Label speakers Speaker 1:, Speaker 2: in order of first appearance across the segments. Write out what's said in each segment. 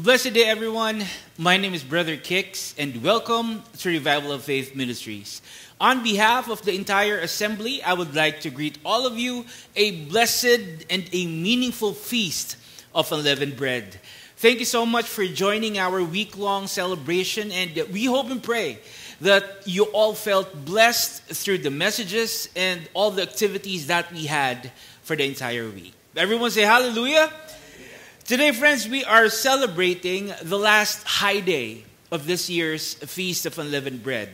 Speaker 1: Blessed day, everyone. My name is Brother Kix, and welcome to Revival of Faith Ministries. On behalf of the entire assembly, I would like to greet all of you a blessed and a meaningful feast of unleavened bread. Thank you so much for joining our week-long celebration, and we hope and pray that you all felt blessed through the messages and all the activities that we had for the entire week. Everyone say hallelujah. Today, friends, we are celebrating the last high day of this year's Feast of Unleavened Bread.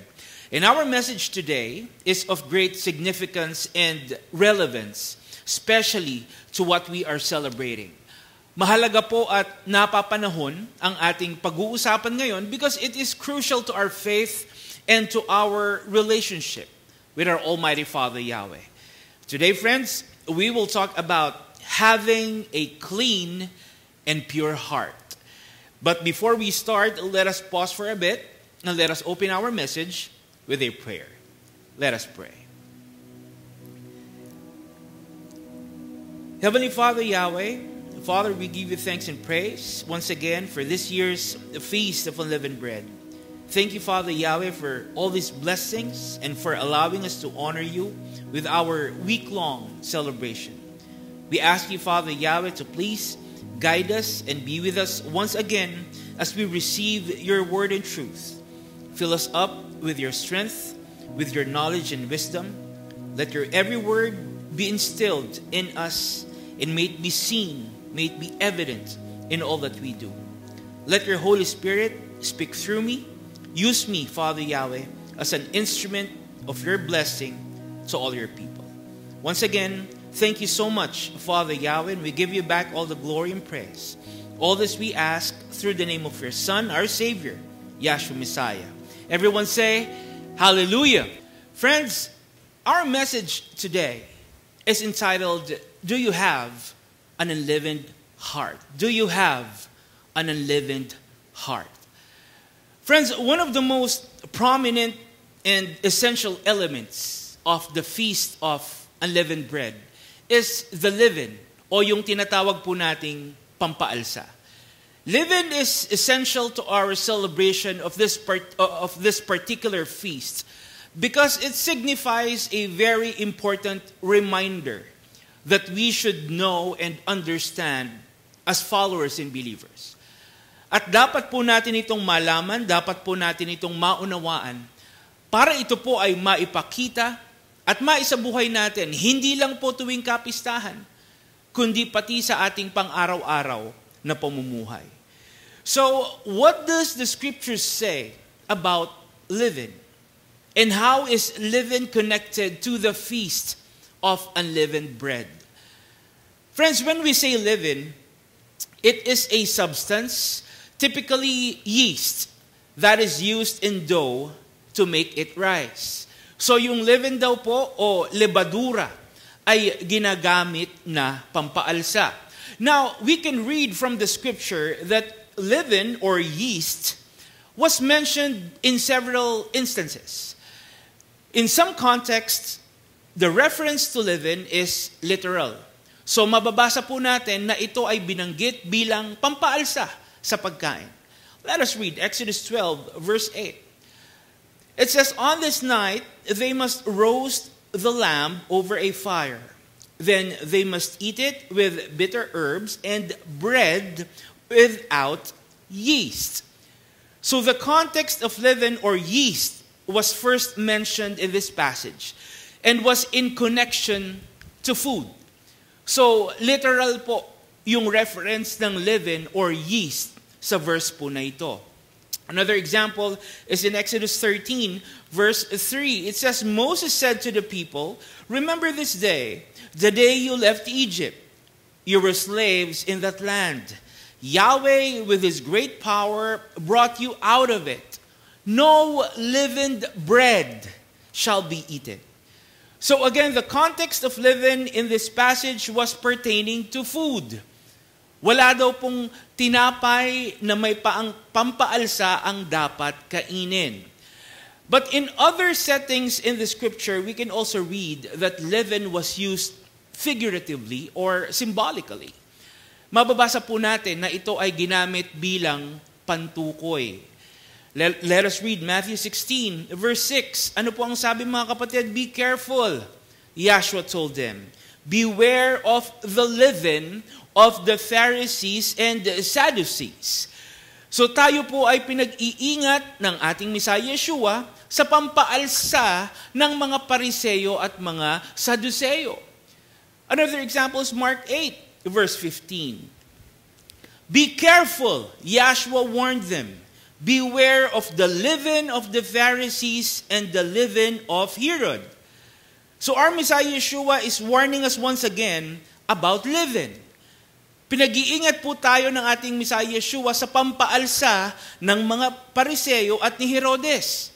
Speaker 1: And our message today is of great significance and relevance, especially to what we are celebrating. Mahalaga po at napapanahon ang ating pag-uusapan ngayon because it is crucial to our faith and to our relationship with our Almighty Father Yahweh. Today, friends, we will talk about having a clean and pure heart. But before we start, let us pause for a bit and let us open our message with a prayer. Let us pray. Heavenly Father Yahweh, Father, we give you thanks and praise once again for this year's Feast of Unleavened Bread. Thank you, Father Yahweh, for all these blessings and for allowing us to honor you with our week-long celebration. We ask you, Father Yahweh, to please guide us and be with us once again as we receive your word and truth. Fill us up with your strength, with your knowledge and wisdom. Let your every word be instilled in us and may it be seen, may it be evident in all that we do. Let your Holy Spirit speak through me. Use me, Father Yahweh, as an instrument of your blessing to all your people. Once again, thank you so much, Father Yahweh, and we give you back all the glory and praise. All this we ask through the name of your Son, our Savior, Yahshua Messiah. Everyone say, hallelujah. Friends, our message today is entitled, Do You Have an Unleavened Heart? Do you have an unleavened heart? Friends, one of the most prominent and essential elements of the Feast of Unleavened Bread is the leaven o yung tinatawag po nating pampaalsa. Leaven is essential to our celebration of this particular feast because it signifies a very important reminder that we should know and understand as followers and believers. At dapat po natin itong malaman, dapat po natin itong maunawaan para ito po ay maipakita at maisabuhay natin, hindi lang po tuwing kapistahan, kundi pati sa ating pang-araw-araw na pamumuhay. So, what does the scriptures say about leaven? And how is leaven connected to the feast of unleavened bread? Friends, when we say leaven, it is a substance, typically yeast, that is used in dough to make it rise. So yung leaven daw po o lebadura ay ginagamit na pampaalsa. Now, we can read from the scripture that leaven or yeast was mentioned in several instances. In some contexts, the reference to leaven is literal. So mababasa po natin na ito ay binanggit bilang pampaalsa sa pagkain. Let us read Exodus 12 verse 8. It says, on this night, they must roast the lamb over a fire. Then they must eat it with bitter herbs and bread without yeast. So the context of leaven or yeast was first mentioned in this passage and was in connection to food. So literal po yung reference ng leaven or yeast sa verse po na ito. Another example is in Exodus 13, verse 3. It says, Moses said to the people, remember this day, the day you left Egypt. You were slaves in that land. Yahweh, with his great power, brought you out of it. No leavened bread shall be eaten. So again, the context of leaven in this passage was pertaining to food. Wala daw pong tinapay na may pampaalsa ang dapat kainin. But in other settings in the scripture, we can also read that leaven was used figuratively or symbolically. mababasa po natin na ito ay ginamit bilang pantukoy. Let us read Matthew 16, verse 6. Ano po ang sabi mga kapatid? Be careful, Yahshua told them. Beware of the leaven of the Pharisees and the Sadducees. So tayo po ay pinag-iingat ng ating Messiah Yeshua sa pampaalsa ng mga Pariseo at mga Saduseo. Another example is Mark 8, verse 15. Be careful, Yahshua warned them. Beware of the leaven of the Pharisees and the leaven of Herod. So our Messiah Yeshua is warning us once again about leaven. Pinag-iingat po tayo ng ating Messiah Yeshua sa pampaalsa ng mga Pariseo at ni Herodes.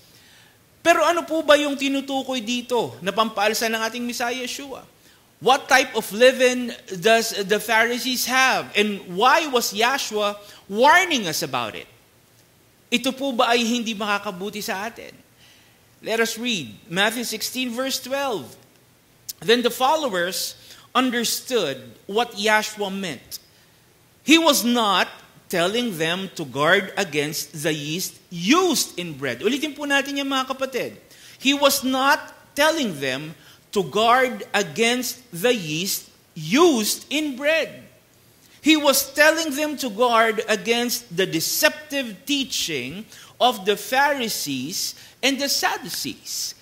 Speaker 1: Pero ano po ba yung tinutukoy dito na pampaalsa ng ating Messiah Yeshua? What type of leaven does the Pharisees have? And why was Yahshua warning us about it? Ito po ba ay hindi makakabuti sa atin? Let us read Matthew 16 verse 12. Then the followers understood what Yahshua meant. He was not telling them to guard against the yeast used in bread. Ulitin po natin yan mga kapatid. He was not telling them to guard against the yeast used in bread. He was telling them to guard against the deceptive teaching of the Pharisees and the Sadducees.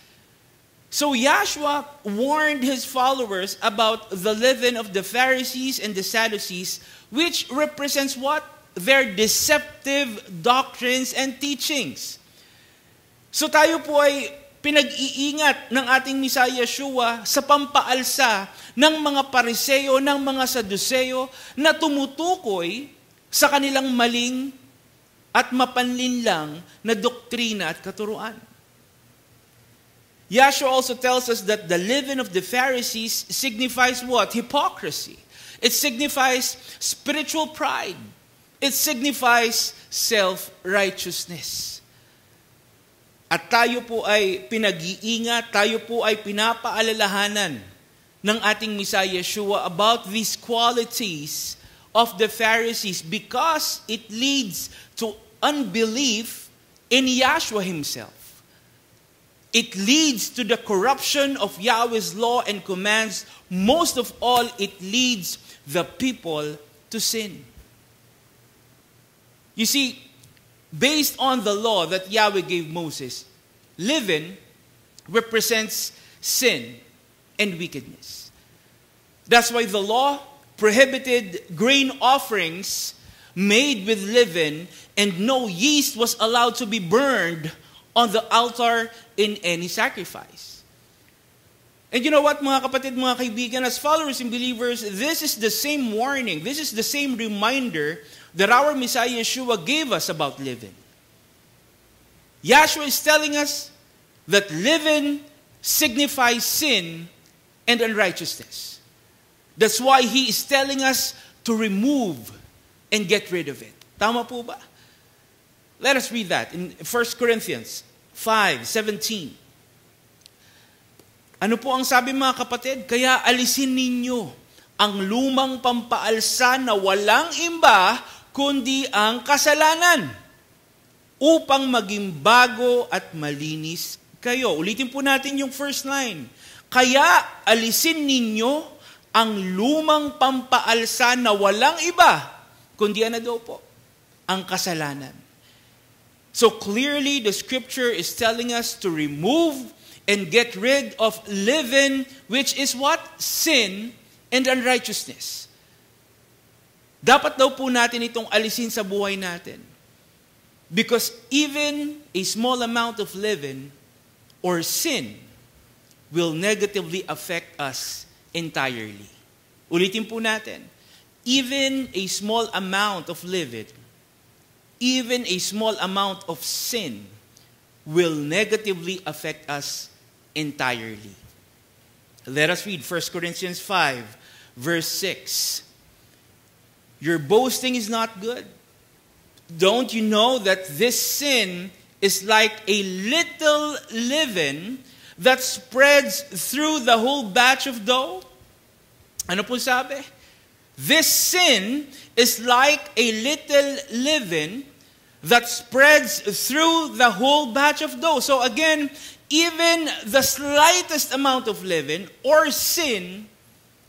Speaker 1: So Yahshua warned his followers about the leaven of the Pharisees and the Sadducees, which represents what? Their deceptive doctrines and teachings. So tayo po ay pinag-iingat ng ating Messiah Yeshua sa pampaalsa ng mga Pariseo, ng mga Saduseo na tumutukoy sa kanilang maling at mapanlinlang na doktrina at katuruan. Yahshua also tells us that the leaven of the Pharisees signifies what? Hypocrisy. It signifies spiritual pride. It signifies self-righteousness. At tayo po ay pinag-iingat, tayo po ay pinapaalalahanan ng ating Messiah Yeshua about these qualities of the Pharisees because it leads to unbelief in Yahshua himself. It leads to the corruption of Yahweh's law and commands. Most of all, it leads the people to sin. You see, based on the law that Yahweh gave Moses, leaven represents sin and wickedness. That's why the law prohibited grain offerings made with leaven, and no yeast was allowed to be burned on the altar in any sacrifice. And you know what, mga kapatid, mga kaibigan, as followers and believers, this is the same warning, this is the same reminder that our Messiah Yeshua gave us about leaven. Yahshua is telling us that leaven signifies sin and unrighteousness. That's why He is telling us to remove and get rid of it. Tama po ba? Let us read that in 1 Corinthians 5:17. Ano po ang sabi mga kapatid? Kaya alisin ninyo ang lumang pampaalsa na walang iba kundi ang kasalanan upang maging bago at malinis kayo. Ulitin po natin yung first line. Kaya alisin ninyo ang lumang pampaalsa na walang iba kundi ano daw po? Ang kasalanan. So clearly the scripture is telling us to remove and get rid of leaven, which is what? Sin and unrighteousness. Dapat daw po natin itong alisin sa buhay natin. Because even a small amount of leaven or sin will negatively affect us entirely. Ulitin po natin. Even a small amount of leaven, even a small amount of sin will negatively affect us entirely. Let us read 1 Corinthians 5, verse 6. Your boasting is not good. Don't you know that this sin is like a little leaven that spreads through the whole batch of dough? Ano po sabi? This sin is like a little leaven that spreads through the whole batch of dough. So again, even the slightest amount of leaven or sin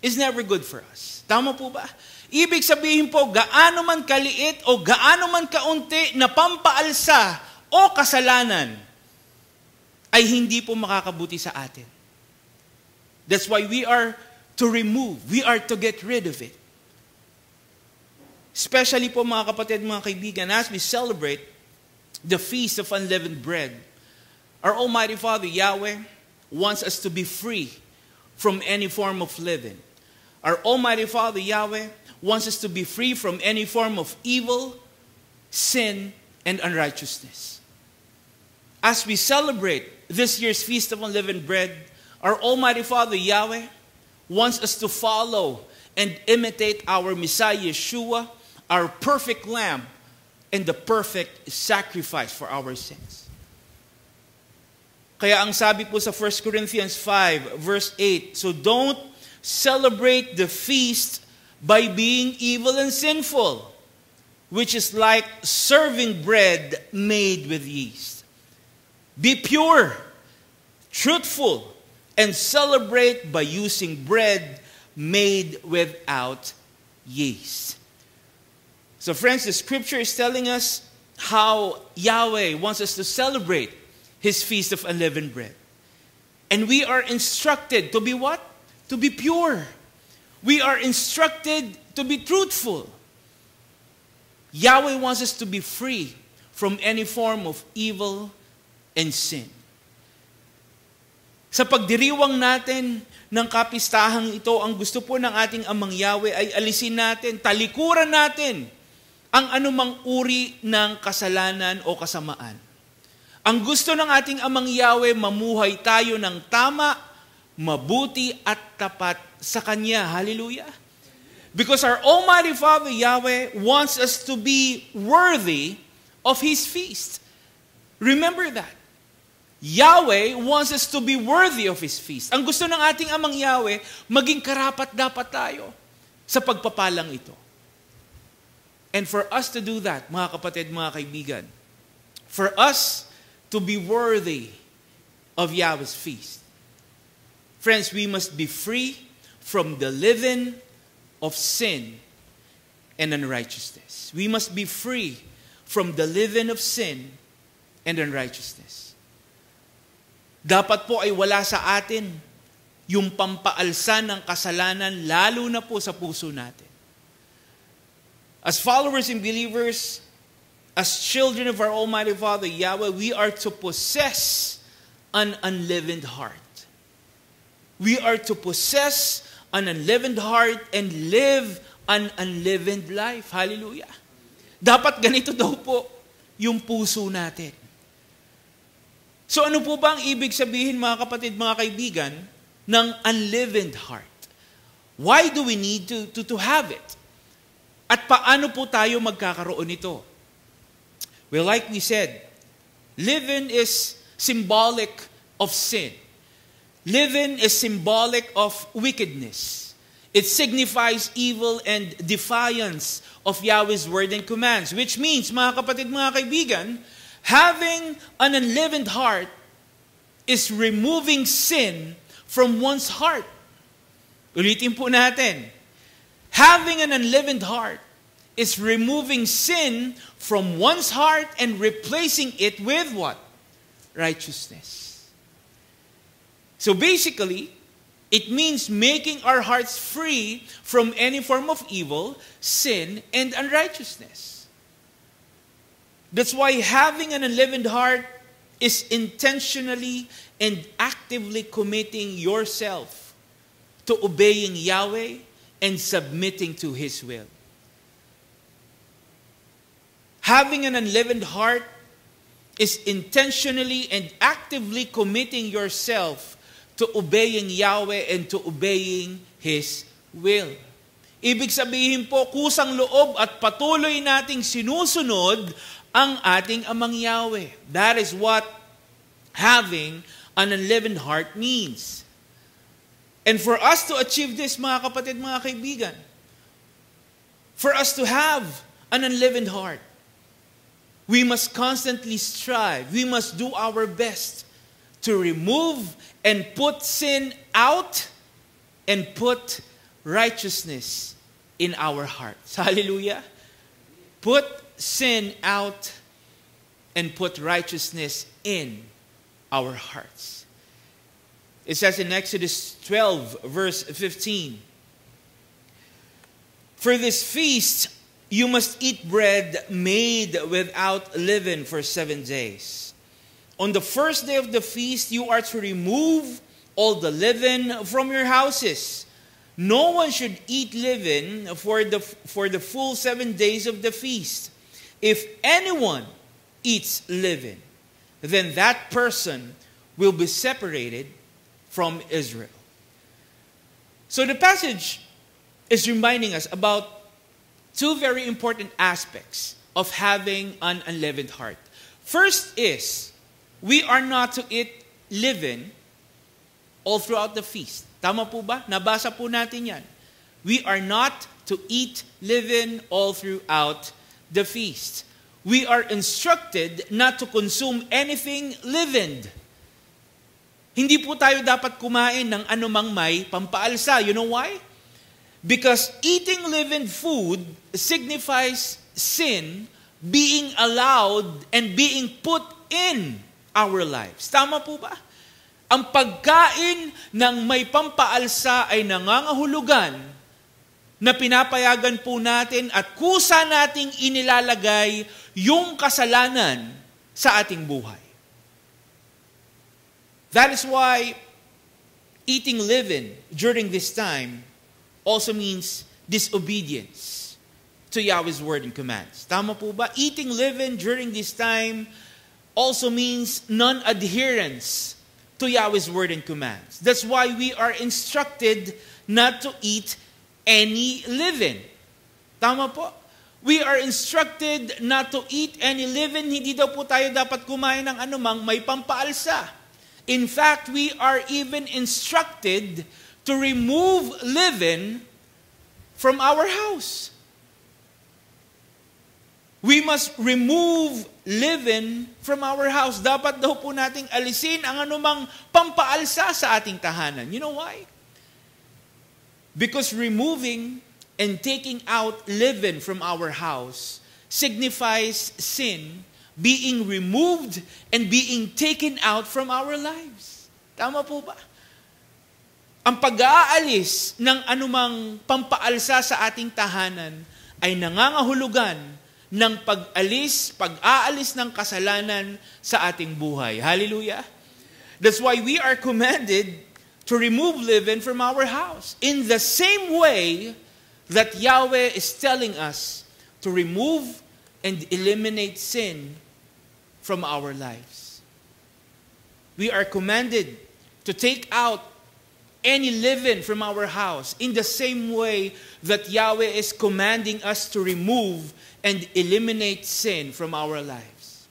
Speaker 1: is never good for us. Tama po ba? Ibig sabihin po, gaano man kaliit o gaano man kaunti na pampaalsa o kasalanan ay hindi po makakabuti sa atin. That's why we are to remove, we are to get rid of it. Especially po mga kapatid, mga kaibigan, as we celebrate the Feast of Unleavened Bread, our Almighty Father, Yahweh, wants us to be free from any form of leaven. Our Almighty Father, Yahweh, wants us to be free from any form of evil, sin, and unrighteousness. As we celebrate this year's Feast of Unleavened Bread, our Almighty Father, Yahweh, wants us to follow and imitate our Messiah, Yeshua, our perfect Lamb, and the perfect sacrifice for our sins. Kaya ang sabi po sa 1 Corinthians 5, verse 8, so don't celebrate the feast by being evil and sinful, which is like serving bread made with yeast. Be pure, truthful, and celebrate by using bread made without yeast. So friends, the scripture is telling us how Yahweh wants us to celebrate His Feast of Unleavened Bread. And we are instructed to be what? To be pure. We are instructed to be truthful. Yahweh wants us to be free from any form of evil and sin. Sa pagdiriwang natin ng kapistahang ito, ang gusto po ng ating Amang Yahweh ay alisin natin, talikuran natin ang anumang uri ng kasalanan o kasamaan. Ang gusto ng ating Amang Yahweh, mamuhay tayo ng tama, mabuti at tapat sa Kanya. Hallelujah! Because our Almighty Father, Yahweh, wants us to be worthy of His feast. Remember that. Yahweh wants us to be worthy of His feast. Ang gusto ng ating Amang Yahweh, maging karapat-dapat tayo sa pagpapalang ito. And for us to do that, mga kapatid, mga kaibigan, for us to be worthy of Yahweh's feast, friends, we must be free from the leaven of sin and unrighteousness. We must be free from the leaven of sin and unrighteousness. Dapat po ay wala sa atin yung pampaalsa ng kasalanan, lalo na po sa puso natin. As followers and believers, as children of our Almighty Father, Yahweh, we are to possess an unleavened heart. We are to possess an unleavened heart and live an unleavened life. Hallelujah. Dapat ganito daw po yung puso natin. So ano po ba ang ibig sabihin, mga kapatid, mga kaibigan, ng unleavened heart? Why do we need to have it? At paano po tayo magkakaroon nito? Well, like we said, leaven is symbolic of sin. Leaven is symbolic of wickedness. It signifies evil and defiance of Yahweh's word and commands, which means, mga kapatid, mga kaibigan, having an unleavened heart is removing sin from one's heart. Ulitin po natin. Having an unleavened heart is removing sin from one's heart and replacing it with what? Righteousness. So basically, it means making our hearts free from any form of evil, sin, and unrighteousness. That's why having an unleavened heart is intentionally and actively committing yourself to obeying Yahweh and submitting to His will. Having an unleavened heart is intentionally and actively committing yourself to obeying Yahweh and to obeying His will. Ibig sabihin po, kusang loob at patuloy nating sinusunod ang ating Amang Yahweh. That is what having an unleavened heart means. And for us to achieve this, mga kapatid, mga kaibigan, For us to have an unleavened heart, we must constantly strive. We must do our best to remove and put sin out and put righteousness in our hearts. Hallelujah. Put sin out and put righteousness in our hearts. It says in Exodus 12, verse 15, "For this feast you must eat bread made without leaven for 7 days. On the first day of the feast, you are to remove all the leaven from your houses. No one should eat leaven for the full 7 days of the feast. If anyone eats leaven, then that person will be separated from Israel." So the passage is reminding us about two very important aspects of having an unleavened heart. First is, we are not to eat leaven all throughout the feast. Tama po ba? Nabasa po natin yan. We are not to eat leaven all throughout the feast. We are instructed not to consume anything leavened. Hindi po tayo dapat kumain ng anumang may pampaalsa. You know why? Because eating leavened food signifies sin being allowed and being put in our lives. Tama po ba? Ang pagkain ng may pampaalsa ay nangangahulugan na pinapayagan po natin at kusa nating inilalagay yung kasalanan sa ating buhay. That is why eating leaven during this time also means disobedience to Yahweh's word and commands. Tama po ba? Eating leaven during this time also means non-adherence to Yahweh's word and commands. That's why we are instructed not to eat any leaven. Tama po? We are instructed not to eat any leaven. Hindi daw po tayo dapat kumain ng anumang may pampaalsa. In fact, we are even instructed to remove leaven from our house. We must remove leaven from our house. Dapat daw po nating alisin ang anumang pampaalsa sa ating tahanan. You know why? Because removing and taking out leaven from our house signifies sin being removed and being taken out from our lives. Tama po ba? Ang pag-aalis ng anumang pampaalsa sa ating tahanan ay nangangahulugan ng pag-aalis ng kasalanan sa ating buhay. Hallelujah! That's why we are commanded to remove leaven from our house. In the same way that Yahweh is telling us to remove and eliminate sin from our lives. We are commanded to take out any leaven from our house in the same way that Yahweh is commanding us to remove and eliminate sin from our lives.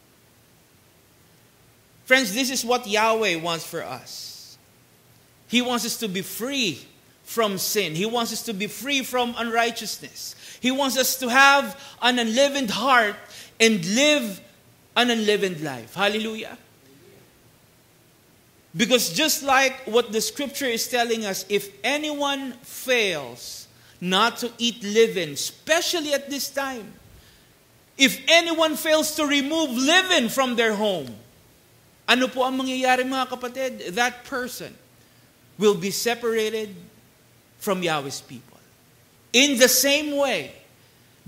Speaker 1: Friends, this is what Yahweh wants for us. He wants us to be free from sin. He wants us to be free from unrighteousness. He wants us to have an unleavened heart and live an unleavened life. Hallelujah. Because just like what the scripture is telling us, if anyone fails not to eat leaven, especially at this time, if anyone fails to remove leaven from their home, ano po ang mangyayari mga kapatid? That person will be separated from Yahweh's people. In the same way,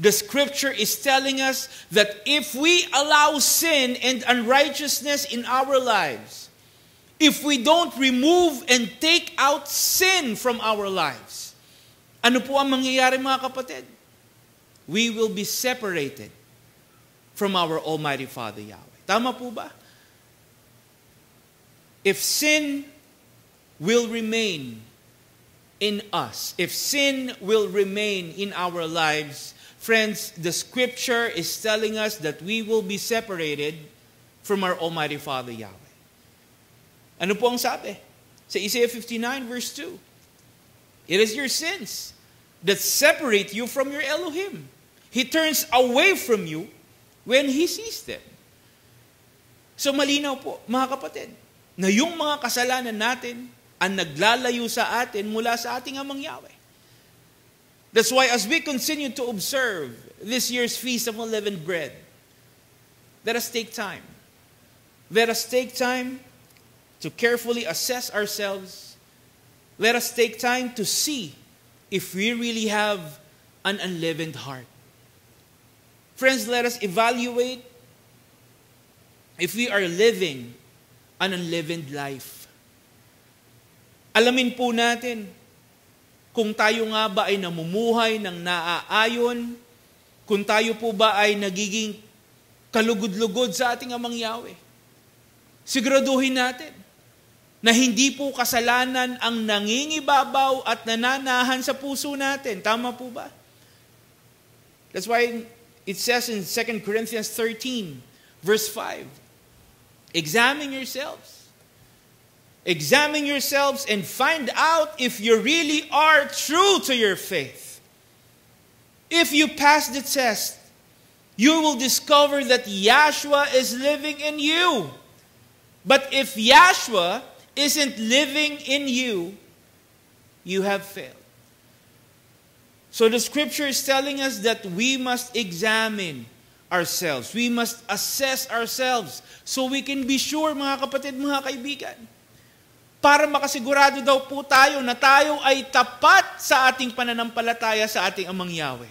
Speaker 1: the scripture is telling us that if we allow sin and unrighteousness in our lives, if we don't remove and take out sin from our lives, ano po ang mangyayari mga kapatid? We will be separated from our Almighty Father Yahweh. Tama po ba? If sin will remain in us, if sin will remain in our lives, friends, the scripture is telling us that we will be separated from our Almighty Father Yahweh. Ano po ang sabi? Sa Isaiah 59 verse 2. It is your sins that separate you from your Elohim. He turns away from you when He sees them. So malinaw po, mga kapatid, na yung mga kasalanan natin ang naglalayo sa atin mula sa ating Amang Yahweh. That's why as we continue to observe this year's Feast of Unleavened Bread, let us take time. Let us take time to carefully assess ourselves. Let us take time to see if we really have an unleavened heart. Friends, let us evaluate if we are living an unleavened life. Alamin po natin kung tayo nga ba ay namumuhay ng naaayon, kung tayo po ba ay nagiging kalugod-lugod sa ating Amang Yahweh. Siguraduhin natin na hindi po kasalanan ang nangingibabaw at nananahan sa puso natin. Tama po ba? That's why it says in 2 Corinthians 13, verse 5, examine yourselves. Examine yourselves and find out if you really are true to your faith. If you pass the test, you will discover that Yahshua is living in you. But if Yahshua isn't living in you, you have failed. So the scripture is telling us that we must examine ourselves. We must assess ourselves so we can be sure, mga kapatid, mga kaibigan, para makasigurado daw po tayo na tayo ay tapat sa ating pananampalataya sa ating Amang Yahweh.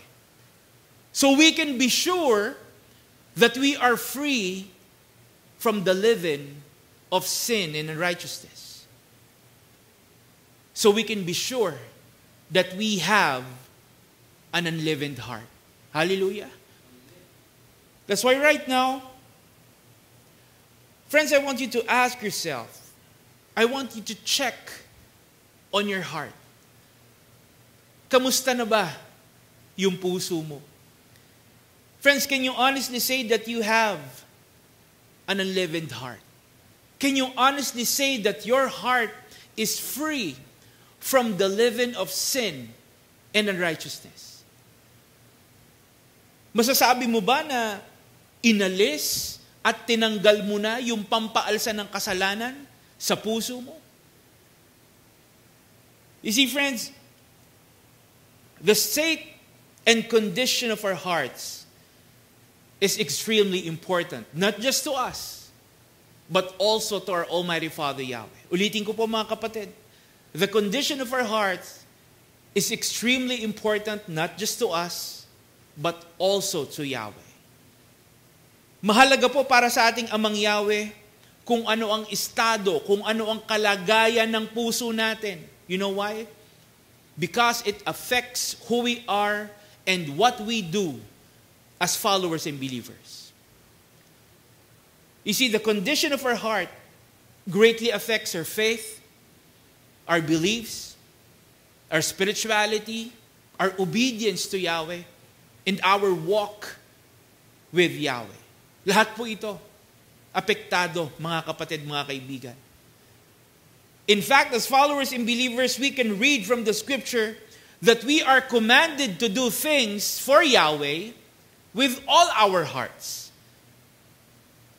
Speaker 1: So we can be sure that we are free from the leaven of sin and unrighteousness. So we can be sure that we have an unleavened heart. Hallelujah. That's why right now, friends, I want you to ask yourself, I want you to check on your heart. Kamusta na ba yung puso mo? Friends, can you honestly say that you have an unleavened heart? Can you honestly say that your heart is free from the leaven of sin and unrighteousness? Masasabi mo ba na inalis at tinanggal mo na yung pampaalsa ng kasalanan sa puso mo? You see, friends, the state and condition of our hearts is extremely important, not just to us, but also to our Almighty Father Yahweh. Ulitin ko po, mga kapatid, the condition of our hearts is extremely important, not just to us, but also to Yahweh. Mahalaga po para sa ating Amang Yahweh kung ano ang estado, kung ano ang kalagayan ng puso natin. You know why? Because it affects who we are and what we do as followers and believers. You see, the condition of our heart greatly affects our faith, our beliefs, our spirituality, our obedience to Yahweh, and our walk with Yahweh. Lahat po ito apektado, mga kapatid, mga kaibigan. In fact, as followers and believers, we can read from the scripture that we are commanded to do things for Yahweh with all our hearts.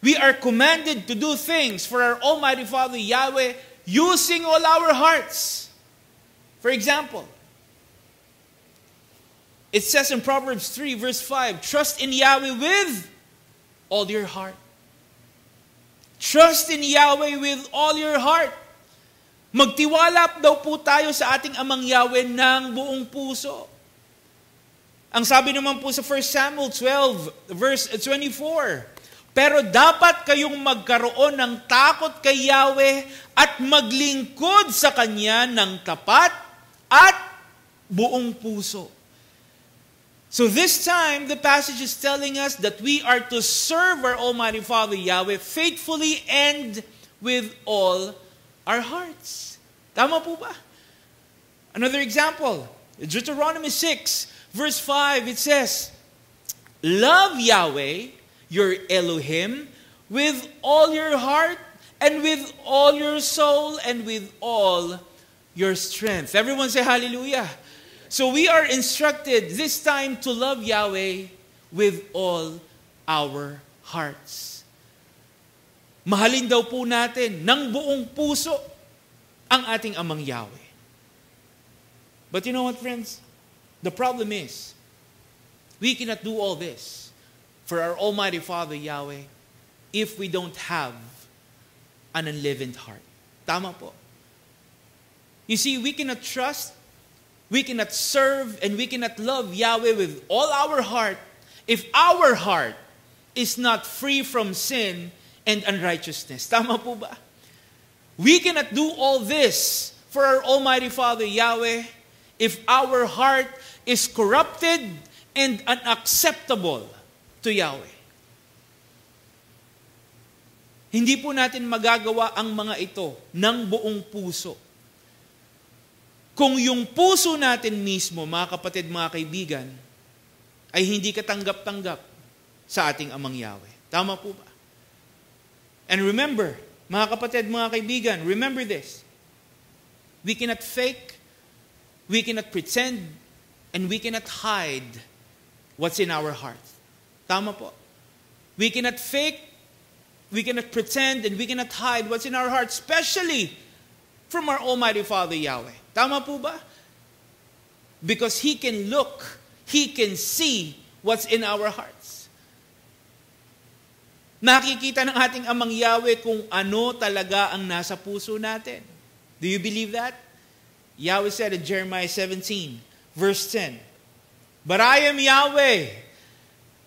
Speaker 1: We are commanded to do things for our Almighty Father Yahweh using all our hearts. For example, it says in Proverbs 3 verse 5, trust in Yahweh with all your heart. Trust in Yahweh with all your heart. Magtiwala daw po tayo sa ating Amang Yahweh ng buong puso. Ang sabi naman po sa 1 Samuel 12 verse 24, pero dapat kayong magkaroon ng takot kay Yahweh at maglingkod sa Kanya ng tapat at buong puso. So this time, the passage is telling us that we are to serve our Almighty Father Yahweh faithfully and with all our hearts. Tama po ba? Another example, Deuteronomy 6, verse 5, it says, love Yahweh, your Elohim, with all your heart and with all your soul and with all your strength. Everyone say hallelujah. So we are instructed this time to love Yahweh with all our hearts. Mahalin daw po natin ng buong puso ang ating amang Yahweh. But you know what, friends? The problem is, we cannot do all this for our Almighty Father Yahweh if we don't have an unleavened heart. Tama po. You see, we cannot trust, we cannot serve, and we cannot love Yahweh with all our heart if our heart is not free from sin and unrighteousness. Tama po ba? We cannot do all this for our Almighty Father Yahweh if our heart is corrupted and unacceptable to Yahweh. Hindi po natin magagawa ang mga ito ng buong puso. Kung yung puso natin mismo, mga kapatid, mga kaibigan, ay hindi katanggap-tanggap sa ating amang Yahweh. Tama po ba? And remember, mga kapatid, mga kaibigan, remember this. We cannot fake, we cannot pretend, and we cannot hide what's in our hearts. Tama po. We cannot fake, we cannot pretend, and we cannot hide what's in our hearts, especially from our Almighty Father Yahweh. Tama po ba? Because He can look, He can see what's in our hearts. Nakikita ng ating amang Yahweh kung ano talaga ang nasa puso natin. Do you believe that? Yahweh said in Jeremiah 17, verse 10, "But I am Yahweh.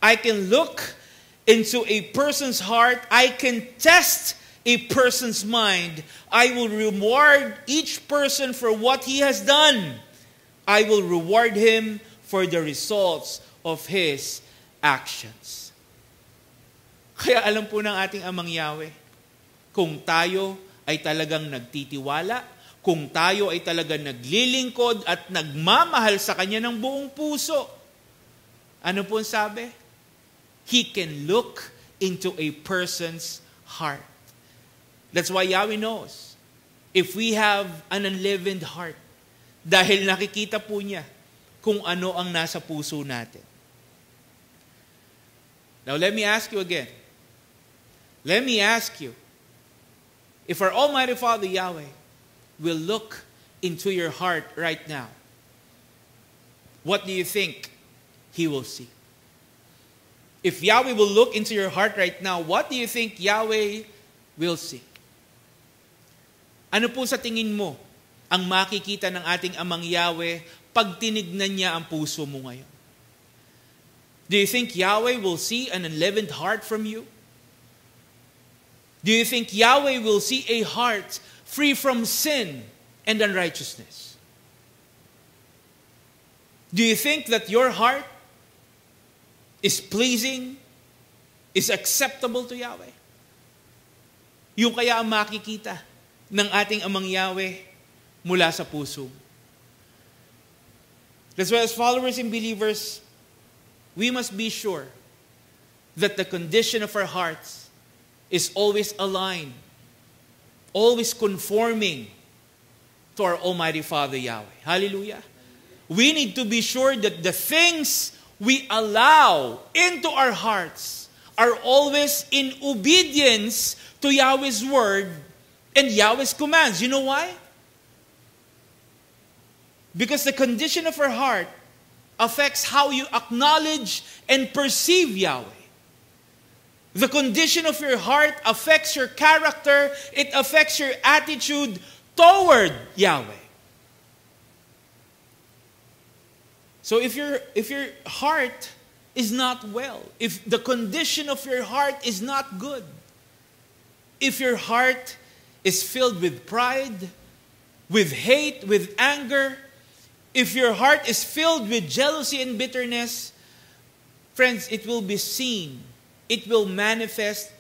Speaker 1: I can look into a person's heart. I can test a person's mind. I will reward each person for what he has done. I will reward him for the results of his actions." Kaya alam po ng ating amang Yahweh, kung tayo ay talagang nagtitiwala, kung tayo ay talagang naglilingkod at nagmamahal sa Kanya ng buong puso, ano po ang sabi? He can look into a person's heart. That's why Yahweh knows if we have an unleavened heart, dahil nakikita po niya kung ano ang nasa puso natin. Now let me ask you again. Let me ask you, if our Almighty Father Yahweh will look into your heart right now, what do you think He will see? If Yahweh will look into your heart right now, what do you think Yahweh will see? Ano po sa tingin mo ang makikita ng ating amang Yahweh pag tinignan niya ang puso mo ngayon? Do you think Yahweh will see an unleavened heart from you? Do you think Yahweh will see a heart free from sin and unrighteousness? Do you think that your heart is pleasing, is acceptable to Yahweh? Yung kaya ang makikita ng ating amang Yahweh mula sa puso. That's why as followers and believers, we must be sure that the condition of our hearts is always aligned, always conforming to our Almighty Father Yahweh. Hallelujah. We need to be sure that the things we allow into our hearts are always in obedience to Yahweh's word and Yahweh's commands. You know why? Because the condition of our heart affects how you acknowledge and perceive Yahweh. The condition of your heart affects your character. It affects your attitude toward Yahweh. So if your heart is not well, if the condition of your heart is not good, if your heart is filled with pride, with hate, with anger, if your heart is filled with jealousy and bitterness, friends, it will be seen. It will manifest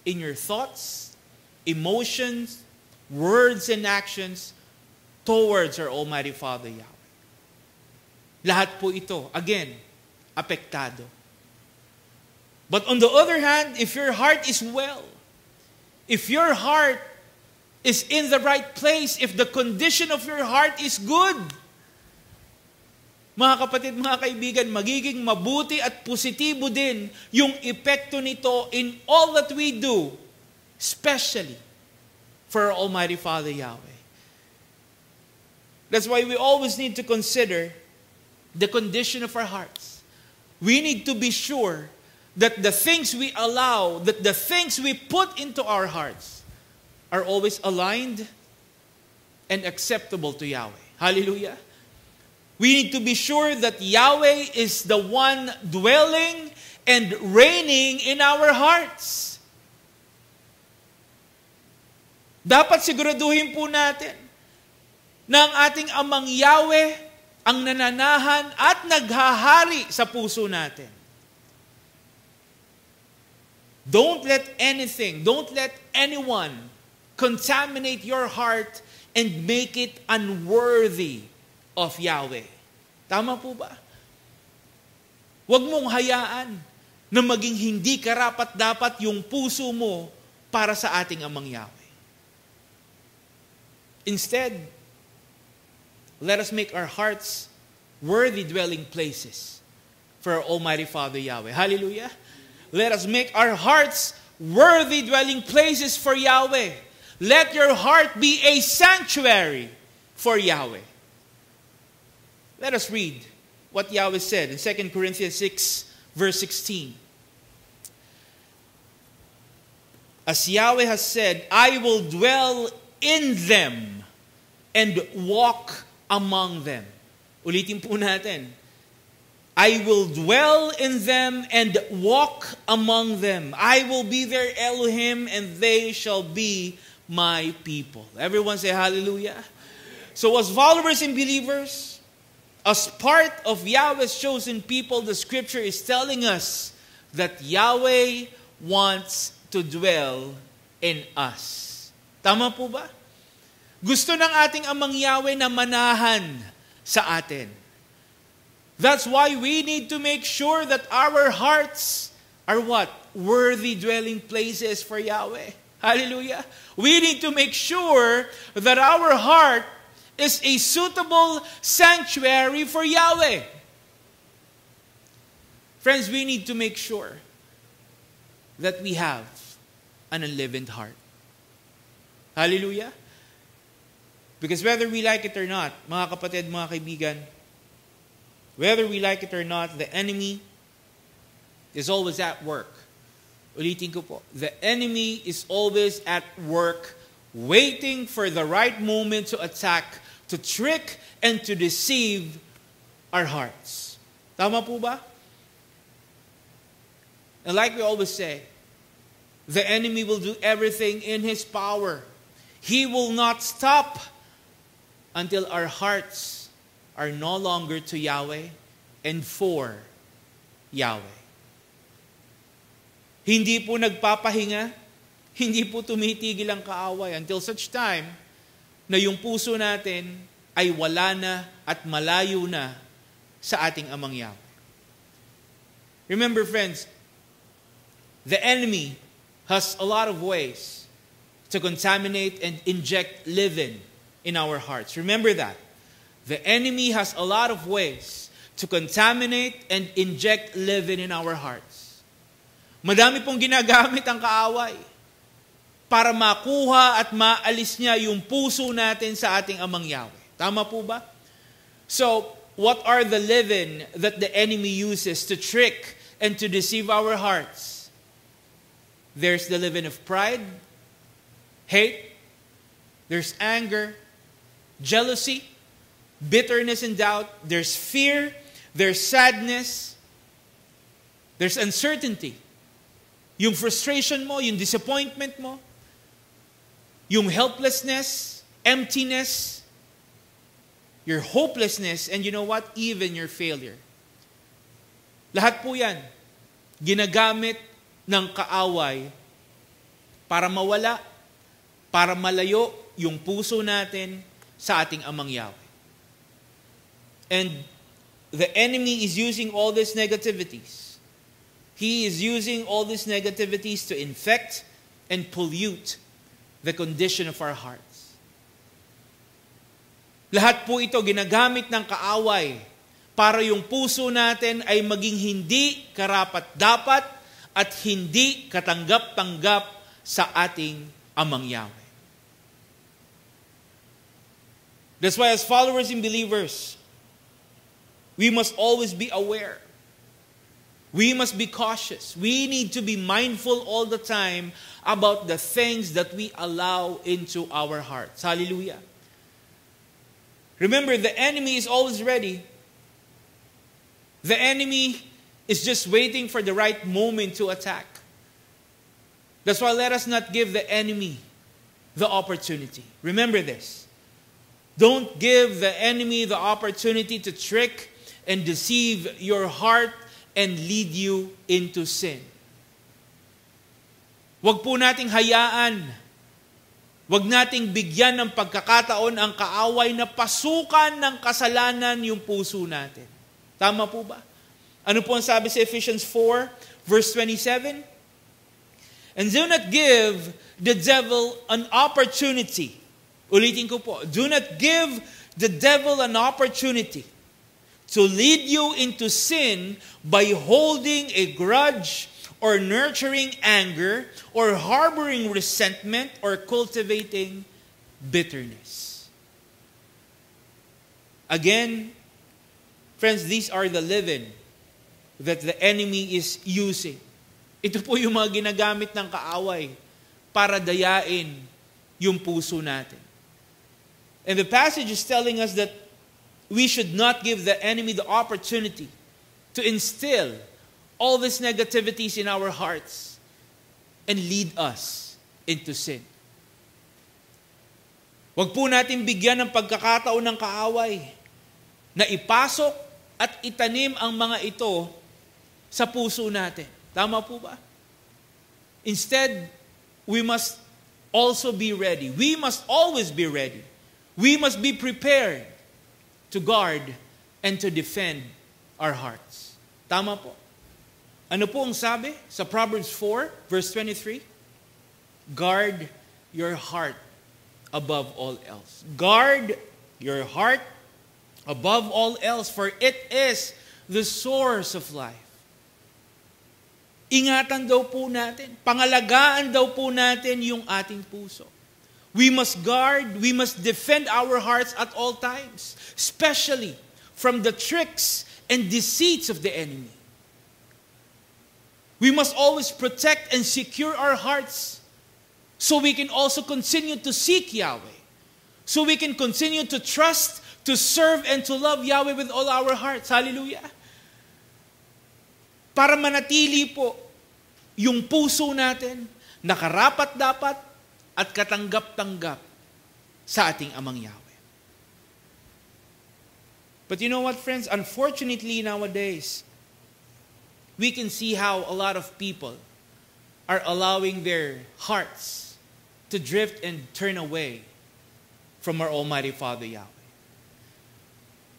Speaker 1: in your thoughts, emotions, words, and actions towards our Almighty Father Yahweh. Lahat po ito, again, apektado. But on the other hand, if your heart is well, if your heart is in the right place, if the condition of your heart is good, mga kapatid, mga kaibigan, magiging mabuti at positibo din yung epekto nito in all that we do, especially for our Almighty Father Yahweh. That's why we always need to consider the condition of our hearts. We need to be sure that the things we allow, that the things we put into our hearts are always aligned and acceptable to Yahweh. Hallelujah. We need to be sure that Yahweh is the one dwelling and reigning in our hearts. Dapat siguraduhin po natin na ang ating Amang Yahweh ang nananahan at naghahari sa puso natin. Don't let anything, don't let anyone contaminate your heart and make it unworthy of Yahweh. Tama po ba? Huwag mong hayaan na maging hindi karapat-dapat yung puso mo para sa ating Amang Yahweh. Instead, let us make our hearts worthy dwelling places for our Almighty Father Yahweh. Hallelujah. Let us make our hearts worthy dwelling places for Yahweh. Let your heart be a sanctuary for Yahweh. Let us read what Yahweh said in 2 Corinthians 6, verse 16. As Yahweh has said, I will dwell in them and walk among them. Ulitin po natin. I will dwell in them and walk among them. I will be their Elohim and they shall be my people. Everyone say hallelujah. So as followers and believers, as part of Yahweh's chosen people, the scripture is telling us that Yahweh wants to dwell in us. Tama po ba? Gusto ng ating Amang Yahweh na manahan sa atin. That's why we need to make sure that our hearts are what? Worthy dwelling places for Yahweh. Hallelujah. We need to make sure that our heart is a suitable sanctuary for Yahweh. Friends, we need to make sure that we have an unleavened heart. Hallelujah. Because whether we like it or not, mga kapatid, mga kaibigan, whether we like it or not, the enemy is always at work. Ulitin ko po. The enemy is always at work, waiting for the right moment to attack, to trick, and to deceive our hearts. Tama po ba? And like we always say, the enemy will do everything in his power. He will not stop until our hearts are no longer to Yahweh and for Yahweh. Hindi po nagpapahinga, hindi po tumitigil ang kaaway until such time na yung puso natin ay wala na at malayo na sa ating Amang Yahweh. Remember, friends, the enemy has a lot of ways to contaminate and inject leaven in our hearts. Remember that. The enemy has a lot of ways to contaminate and inject leaven in our hearts. Madami pong ginagamit ang kaaway para makuha at maalis niya yung puso natin sa ating Amang Yahweh. Tama po ba? So, what are the leaven that the enemy uses to trick and to deceive our hearts? There's the leaven of pride, hate, there's anger, jealousy, bitterness and doubt, there's fear, there's sadness, there's uncertainty. Yung frustration mo, yung disappointment mo, yung helplessness, emptiness, your hopelessness, and you know what? Even your failure. Lahat po yan, ginagamit ng kaaway para mawala, para malayo yung puso natin sa ating Amang Yahweh. And the enemy is using all these negativities. He is using all these negativities to infect and pollute the condition of our hearts. Lahat po ito ginagamit ng kaaway para yung puso natin ay maging hindi karapat-dapat at hindi katanggap-tanggap sa ating Amang Yahweh. That's why as followers and believers, we must always be aware. We must be cautious. We need to be mindful all the time about the things that we allow into our hearts. Hallelujah. Remember, the enemy is always ready. The enemy is just waiting for the right moment to attack. That's why let us not give the enemy the opportunity. Remember this. Don't give the enemy the opportunity to trick and deceive your heart and lead you into sin. Huwag po nating hayaan, huwag nating bigyan ng pagkakataon ang kaaway na pasukan ng kasalanan yung puso natin. Tama po ba? Ano po ang sabi sa Ephesians 4, verse 27? And do not give the devil an opportunity. Ulitin ko po, do not give the devil an opportunity to lead you into sin by holding a grudge or nurturing anger or harboring resentment or cultivating bitterness. Again, friends, these are the leaven that the enemy is using. Ito po yung mga ginagamit ng kaaway para dayain yung puso natin. And the passage is telling us that we should not give the enemy the opportunity to instill all these negativities in our hearts and lead us into sin. Huwag po natin bigyan ng pagkakataon ng kaaway na ipasok at itanim ang mga ito sa puso natin. Tama po ba? Instead, we must also be ready. We must always be ready. We must be prepared to guard and to defend our hearts. Tama po. Ano po ang sabi sa Proverbs 4, verse 23? Guard your heart above all else. Guard your heart above all else, for it is the source of life. Ingatan daw po natin, pangalagaan daw po natin yung ating puso. We must guard, we must defend our hearts at all times, especially from the tricks and deceits of the enemy. We must always protect and secure our hearts so we can also continue to seek Yahweh, so we can continue to trust, to serve, and to love Yahweh with all our hearts. Hallelujah! Para manatili po yung puso natin na karapat-dapat at katanggap-tanggap sa ating Amang Yahweh. But you know what, friends? Unfortunately, nowadays, we can see how a lot of people are allowing their hearts to drift and turn away from our Almighty Father Yahweh.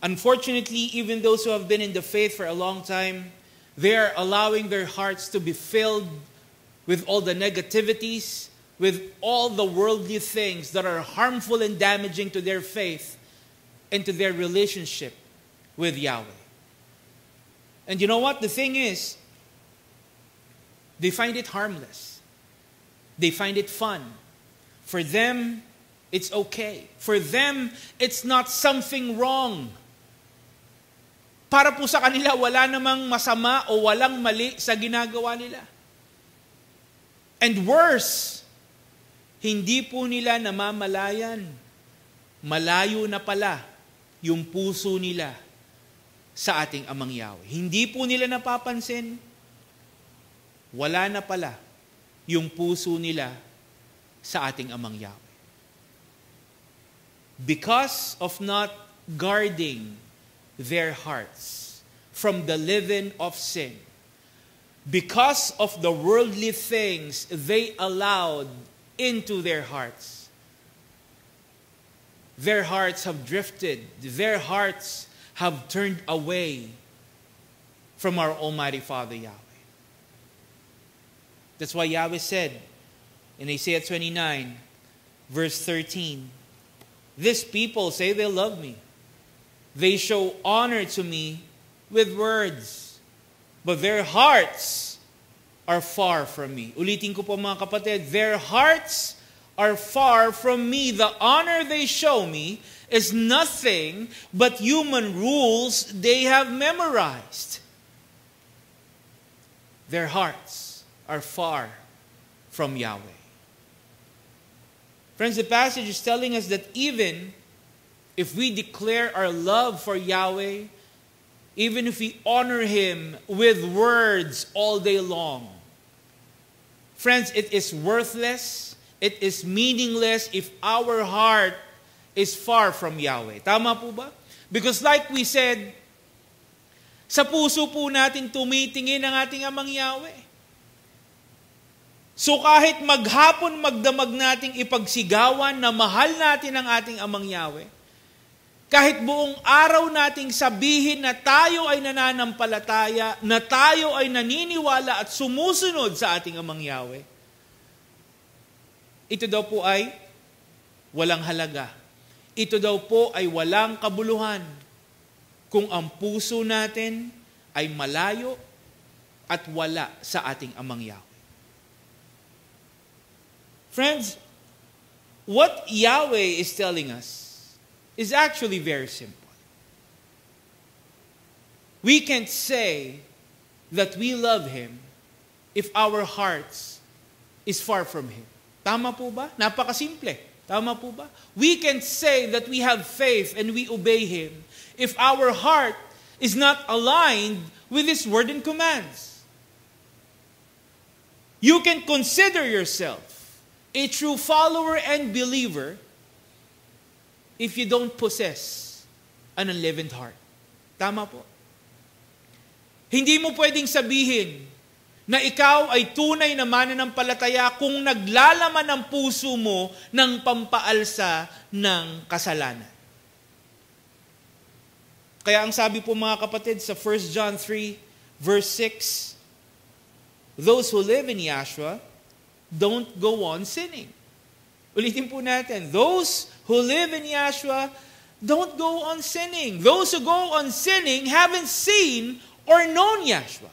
Speaker 1: Unfortunately, even those who have been in the faith for a long time, they are allowing their hearts to be filled with all the negativities, with all the worldly things that are harmful and damaging to their faith and to their relationship with Yahweh. And you know what? The thing is, they find it harmless. They find it fun. For them, it's okay. For them, it's not something wrong. Para po sa kanila, wala namang masama o walang mali sa ginagawa nila. And worse, hindi po nila namamalayan. Malayo na pala yung puso nila sa ating Amang Yahweh. Hindi po nila napapansin, wala na pala yung puso nila sa ating Amang Yahweh. Because of not guarding their hearts from the leaven of sin, because of the worldly things they allowed into their hearts have drifted, their hearts have turned away from our Almighty Father Yahweh. That's why Yahweh said in Isaiah 29, verse 13, "This people say they love me. They show honor to me with words, but their hearts are far from me. Ulitin ko po mga kapatid, their hearts are far from me. The honor they show me is nothing but human rules they have memorized. Their hearts are far from Yahweh. Friends, the passage is telling us that even if we declare our love for Yahweh, even if we honor Him with words all day long, friends, it is worthless, it is meaningless if our heart is far from Yahweh. Tama po ba? Because like we said, sa puso po natin tumitingin ang ating Amang Yahweh. So kahit maghapon magdamag nating ipagsigawan na mahal natin ang ating Amang Yahweh, kahit buong araw nating sabihin na tayo ay nananampalataya, na tayo ay naniniwala at sumusunod sa ating Amang Yahweh, ito daw po ay walang halaga. Ito daw po ay walang kabuluhan kung ang puso natin ay malayo at wala sa ating Amang Yahweh. Friends, what Yahweh is telling us is actually very simple. We can't say that we love Him if our hearts is far from Him. Tama po ba? Napakasimple. Tama po ba? We can't say that we have faith and we obey Him if our heart is not aligned with His word and commands. You can consider yourself a true follower and believer if you don't possess an unleavened heart. Tama po. Hindi mo pwedeng sabihin na ikaw ay tunay na mananampalataya kung naglalaman ang puso mo ng pampaalsa ng kasalanan. Kaya ang sabi po mga kapatid sa 1 John 3 verse 6, those who live in Yahshua don't go on sinning. Ulitin po natin, those who live in Yahshua don't go on sinning. Those who go on sinning haven't seen or known Yahshua.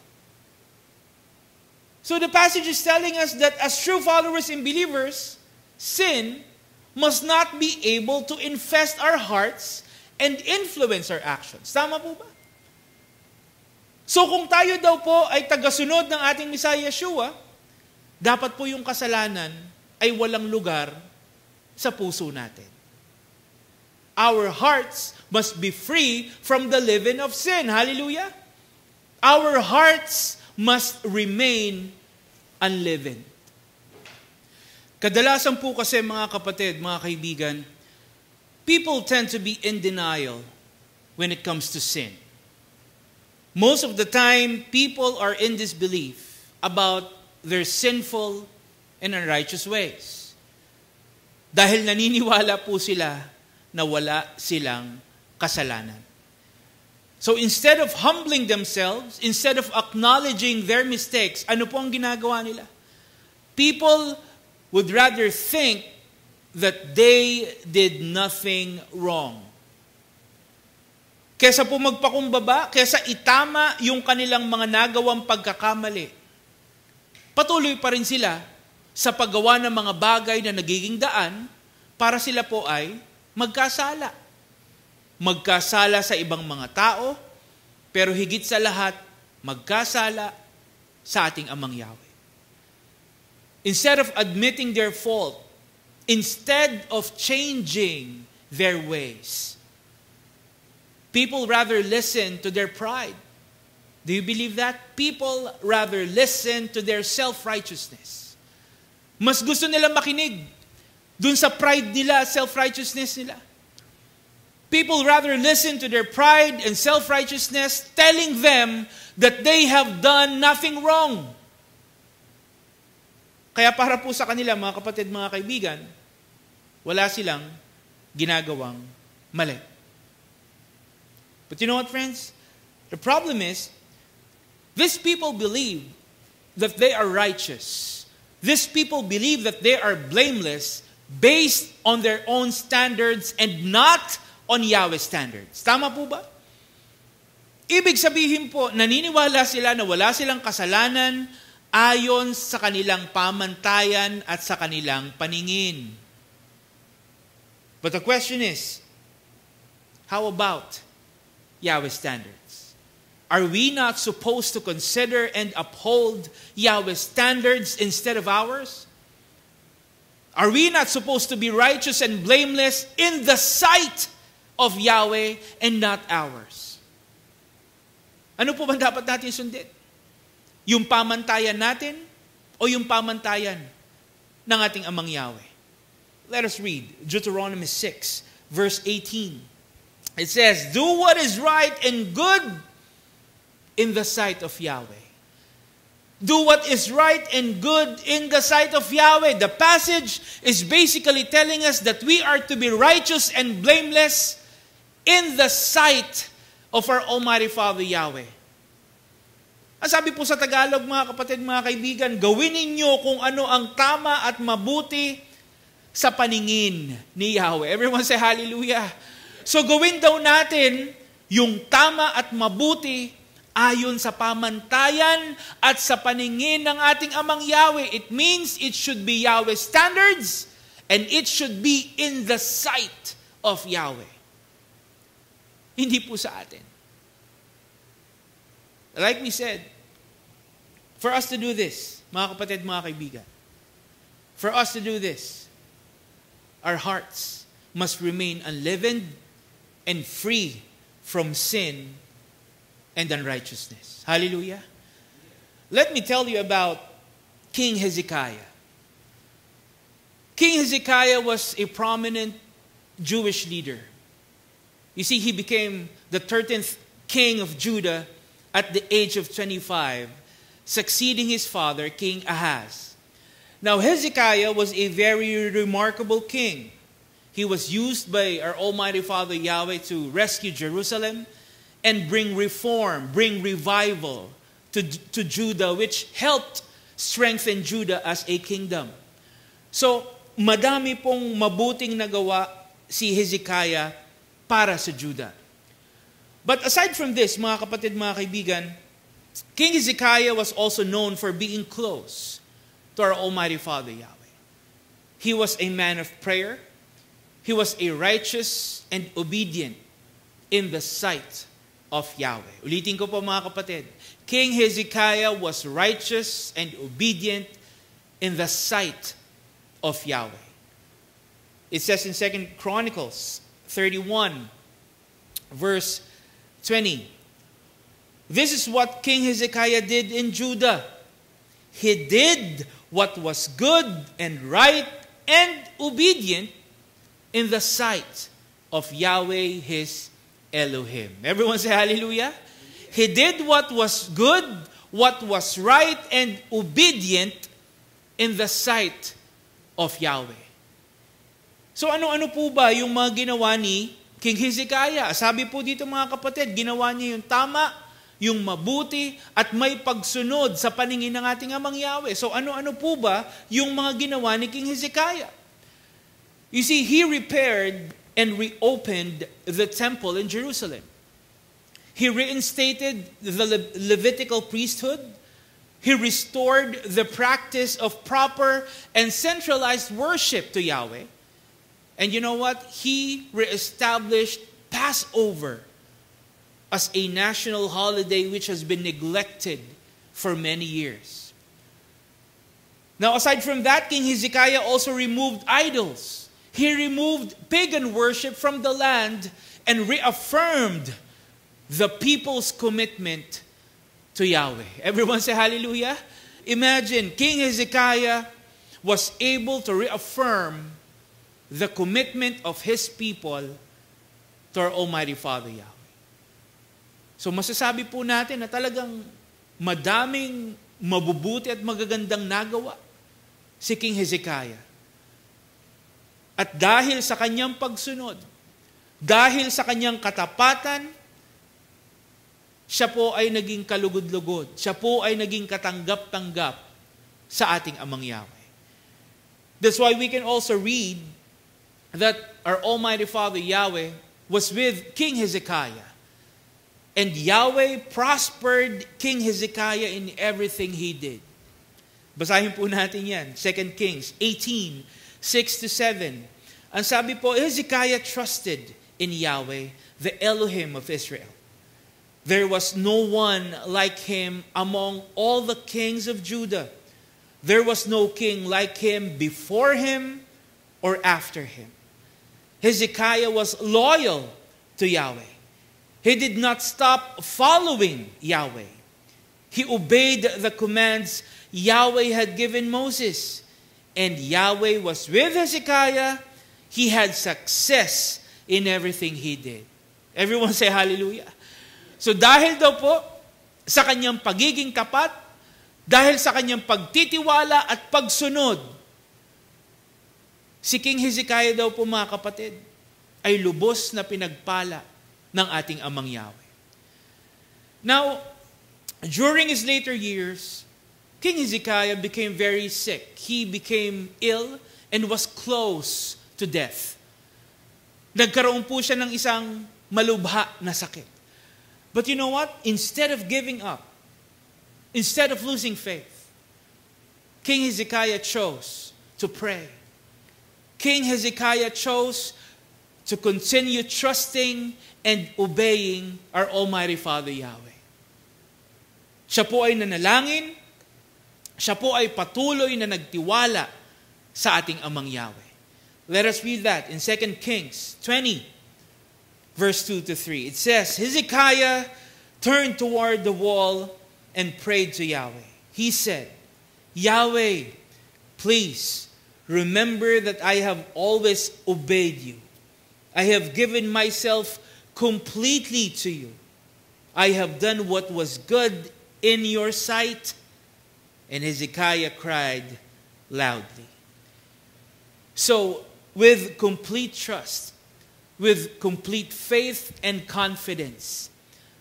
Speaker 1: So the passage is telling us that as true followers and believers, sin must not be able to infest our hearts and influence our actions. Tama po ba? So kung tayo daw po ay tagasunod ng ating Messiah Yeshua, dapat po yung kasalanan ay walang lugar sa puso natin. Our hearts must be free from the leaven of sin. Hallelujah! Our hearts must remain unleavened. Kadalasan po kasi mga kapatid, mga kaibigan, people tend to be in denial when it comes to sin. Most of the time, people are in disbelief about their sinful and unrighteous ways. Dahil naniniwala po sila na wala silang kasalanan. So instead of humbling themselves, instead of acknowledging their mistakes, ano po ang ginagawa nila? People would rather think that they did nothing wrong. Kesa po magpakumbaba, kesa itama yung kanilang mga nagawang pagkakamali, patuloy pa rin sila sa paggawa ng mga bagay na nagiging daan para sila po ay magkasala. Magkasala sa ibang mga tao, pero higit sa lahat, magkasala sa ating Amang Yahweh. Instead of admitting their fault, instead of changing their ways, people rather listen to their pride. Do you believe that? People rather listen to their self-righteousness. Mas gusto nila makinig dun sa pride nila, self-righteousness nila. People rather listen to their pride and self-righteousness telling them that they have done nothing wrong. Kaya para po sa kanila, mga kapatid, mga kaibigan, wala silang ginagawang mali. But you know what, friends? The problem is, these people believe that they are righteous. These people believe that they are blameless based on their own standards and not on Yahweh's standards. Tama po ba? Ibig sabihin po, naniniwala sila na wala silang kasalanan ayon sa kanilang pamantayan at sa kanilang paningin. But the question is, how about Yahweh's standards? Are we not supposed to consider and uphold Yahweh's standards instead of ours? Are we not supposed to be righteous and blameless in the sight of Yahweh and not ours? Ano po ba dapat natin sundin? Yung pamantayan natin o yung pamantayan ng ating Amang Yahweh? Let us read Deuteronomy 6, verse 18. It says, "Do what is right and good in the sight of Yahweh." Do what is right and good in the sight of Yahweh. The passage is basically telling us that we are to be righteous and blameless in the sight of our Almighty Father Yahweh. Ang sabi po sa Tagalog, mga kapatid, mga kaibigan, gawin ninyo kung ano ang tama at mabuti sa paningin ni Yahweh. Everyone say hallelujah. So gawin daw natin yung tama at mabuti ayon sa pamantayan at sa paningin ng ating Amang Yahweh. It means it should be Yahweh's standards and it should be in the sight of Yahweh. Hindi po sa atin. Like we said, for us to do this, mga kapatid, mga kaibigan, for us to do this, our hearts must remain unleavened and free from sin and unrighteousness. Hallelujah. Let me tell you about King Hezekiah. King Hezekiah was a prominent Jewish leader. You see, he became the 13th king of Judah at the age of 25, succeeding his father, King Ahaz. Now, Hezekiah was a very remarkable king. He was used by our Almighty Father Yahweh to rescue Jerusalem and bring reform, bring revival to Judah, which helped strengthen Judah as a kingdom. So, madami pong mabuting nagawa si Hezekiah para sa Judah. But aside from this, mga kapatid, mga kaibigan, King Hezekiah was also known for being close to our Almighty Father Yahweh. He was a man of prayer. He was a righteous and obedient in the sight of Yahweh. Ulitin ko po, mga kapatid. King Hezekiah was righteous and obedient in the sight of Yahweh. It says in 2 Chronicles 31, verse 20, "This is what King Hezekiah did in Judah. He did what was good and right and obedient in the sight of Yahweh his Elohim." Everyone say hallelujah. He did what was good, what was right, and obedient in the sight of Yahweh. So ano-ano po ba yung mga ginawa ni King Hezekiah? Sabi po dito, mga kapatid, ginawa niya yung tama, yung mabuti, at may pagsunod sa paningin ng ating Amang Yahweh. So ano-ano po ba yung mga ginawa ni King Hezekiah? You see, he repaired and reopened the temple in Jerusalem. He reinstated the Levitical priesthood. He restored the practice of proper and centralized worship to Yahweh. And you know what? He reestablished Passover as a national holiday which has been neglected for many years. Now, aside from that, King Hezekiah also removed idols. He removed pagan worship from the land and reaffirmed the people's commitment to Yahweh. Everyone say hallelujah. Imagine, King Hezekiah was able to reaffirm the commitment of his people to our Almighty Father Yahweh. So masasabi po natin na talagang madaming mabubuti at magagandang nagawa si King Hezekiah. At dahil sa kanyang pagsunod, dahil sa kanyang katapatan, siya po ay naging kalugod-lugod. Siya po ay naging katanggap-tanggap sa ating Amang Yahweh. That's why we can also read that our Almighty Father Yahweh was with King Hezekiah. And Yahweh prospered King Hezekiah in everything he did. Basahin po natin yan. 2 Kings 18, 6-7. Ang sabi po, Hezekiah trusted in Yahweh, the Elohim of Israel. There was no one like him among all the kings of Judah. There was no king like him before him or after him. Hezekiah was loyal to Yahweh. He did not stop following Yahweh. He obeyed the commands Yahweh had given Moses. And Yahweh was with Hezekiah. He had success in everything he did. Everyone say hallelujah. So dahil daw po sa kanyang pagiging tapat, dahil sa kanyang pagtitiwala at pagsunod, si King Hezekiah daw po mga kapatid, ay lubos na pinagpala ng ating Amang Yahweh. Now, during his later years, King Hezekiah became very sick. He became ill and was close to death. Nagkaroon po siya ng isang malubha na sakit. But you know what? Instead of giving up, instead of losing faith, King Hezekiah chose to pray. King Hezekiah chose to continue trusting and obeying our Almighty Father Yahweh. Siya po ay nanalangin, siya po ay patuloy na nagtiwala sa ating Amang Yahweh. Let us read that in 2 Kings 20, verse 2-3. It says, Hezekiah turned toward the wall and prayed to Yahweh. He said, Yahweh, please remember that I have always obeyed you. I have given myself completely to you. I have done what was good in your sight. And Hezekiah cried loudly. So, with complete trust, with complete faith and confidence,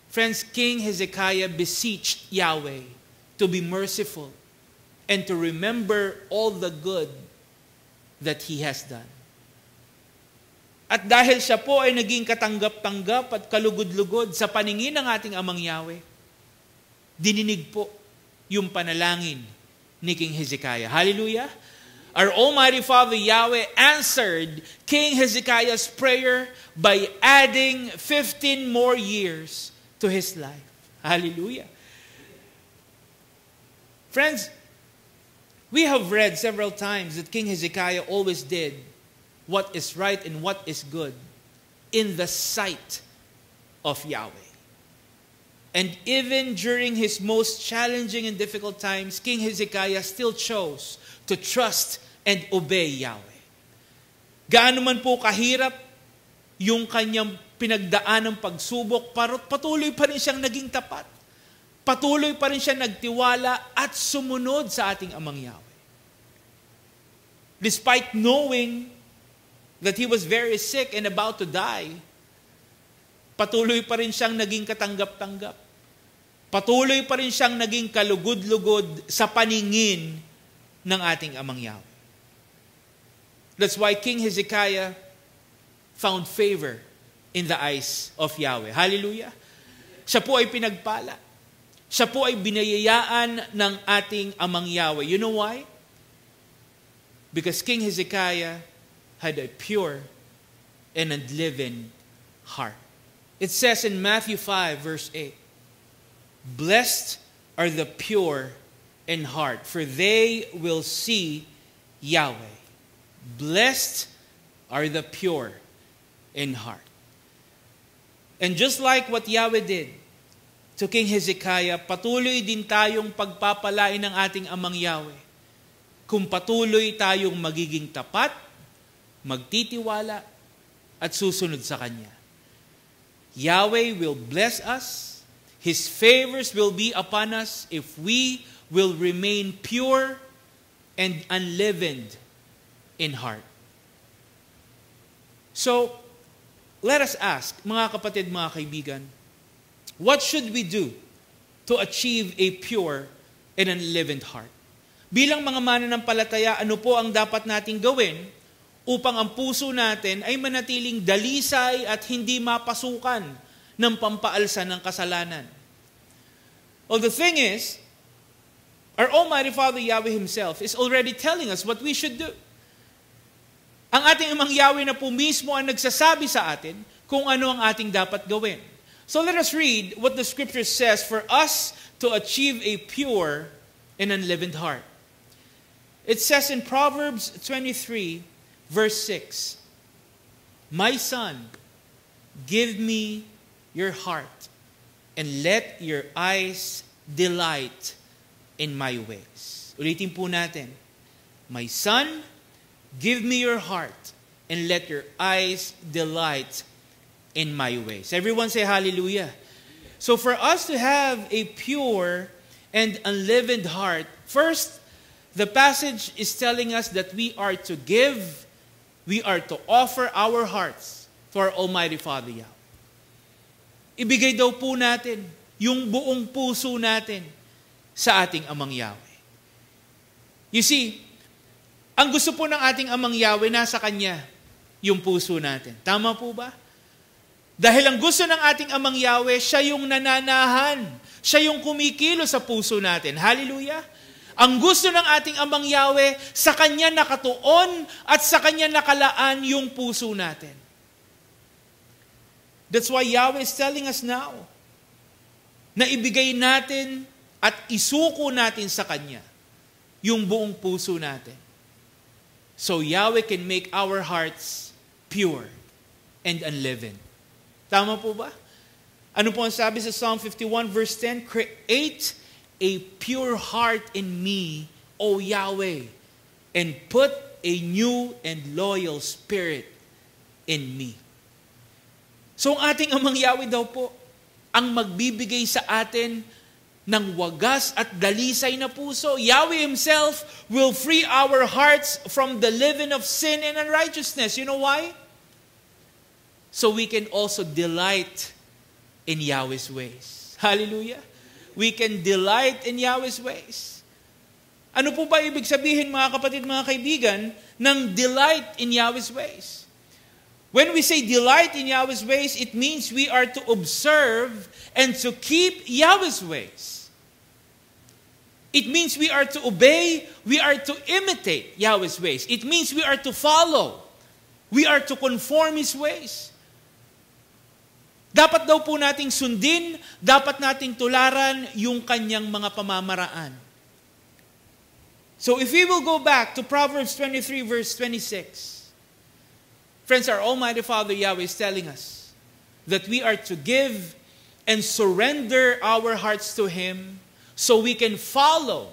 Speaker 1: friends, King Hezekiah beseeched Yahweh to be merciful and to remember all the good that He has done. At dahil siya po ay naging katanggap-tanggap at kalugod-lugod sa paningin ng ating Amang Yahweh, dininig po yung panalangin ni King Hezekiah. Hallelujah! Our Almighty Father Yahweh answered King Hezekiah's prayer by adding 15 more years to his life. Hallelujah! Friends, we have read several times that King Hezekiah always did what is right and what is good in the sight of Yahweh. And even during his most challenging and difficult times, King Hezekiah still chose to trust and obey Yahweh. Gaano man po kahirap yung kanyang pinagdaan ng pagsubok, patuloy pa rin siyang naging tapat. Patuloy pa rin siya nagtiwala at sumunod sa ating Amang Yahweh. Despite knowing that he was very sick and about to die, patuloy pa rin siyang naging katanggap-tanggap. Patuloy pa rin siyang naging kalugod-lugod sa paningin ng ating Amang Yahweh. That's why King Hezekiah found favor in the eyes of Yahweh. Hallelujah! Siya po ay pinagpala. Siya po ay binayayaan ng ating Amang Yahweh. You know why? Because King Hezekiah had a pure and unleavened heart. It says in Matthew 5, verse 8, Blessed are the pure in heart, for they will see Yahweh. Blessed are the pure in heart. And just like what Yahweh did to King Hezekiah, patuloy din tayong pagpapalain ng ating Amang Yahweh kung patuloy tayong magiging tapat, magtitiwala, at susunod sa Kanya. Yahweh will bless us. His favors will be upon us if we will remain pure and unleavened in heart. So, let us ask, mga kapatid, mga kaibigan, what should we do to achieve a pure and unleavened heart? Bilang mga mananampalataya, ano po ang dapat nating gawin upang ang puso natin ay manatiling dalisay at hindi mapasukan ng pampaalsa ng kasalanan. Well, the thing is, our Almighty Father Yahweh Himself is already telling us what we should do. Ang ating Amang Yahweh na po mismo ang nagsasabi sa atin kung ano ang ating dapat gawin. So let us read what the Scripture says for us to achieve a pure and unleavened heart. It says in Proverbs 23, verse 6, "My son, give me your heart, and let your eyes delight in my ways." Ulitin po natin. "My son, give me your heart, and let your eyes delight in my ways." Everyone say hallelujah. So for us to have a pure and unleavened heart, first, the passage is telling us that we are to give, we are to offer our hearts to our Almighty Father Yahweh. Ibigay daw po natin yung buong puso natin sa ating Amang Yahweh. You see, ang gusto po ng ating Amang Yahweh nasa Kanya, yung puso natin. Tama po ba? Dahil ang gusto ng ating Amang Yahweh, siya yung nananahan. Siya yung kumikilo sa puso natin. Hallelujah! Ang gusto ng ating Amang Yahweh, sa Kanya nakatuon at sa Kanya nakalaan yung puso natin. That's why Yahweh is telling us now na ibigay natin at isuko natin sa Kanya yung buong puso natin. So Yahweh can make our hearts pure and unleavened. Tama po ba? Ano po ang sabi sa Psalm 51 verse 10? "Create a pure heart in me, O Yahweh, and put a new and loyal spirit in me." So ang ating Amang Yahweh daw po ang magbibigay sa atin ng wagas at dalisay na puso. Yahweh Himself will free our hearts from the leaven of sin and unrighteousness. You know why? So we can also delight in Yahweh's ways. Hallelujah! We can delight in Yahweh's ways. Ano po ba ibig sabihin, mga kapatid, mga kaibigan, ng delight in Yahweh's ways? When we say delight in Yahweh's ways, it means we are to observe and to keep Yahweh's ways. It means we are to obey, we are to imitate Yahweh's ways. It means we are to follow. We are to conform His ways. Dapat daw po nating sundin, dapat nating tularan yung Kanyang mga pamamaraan. So if we will go back to Proverbs 23 verse 26, friends, our Almighty Father Yahweh is telling us that we are to give and surrender our hearts to Him so we can follow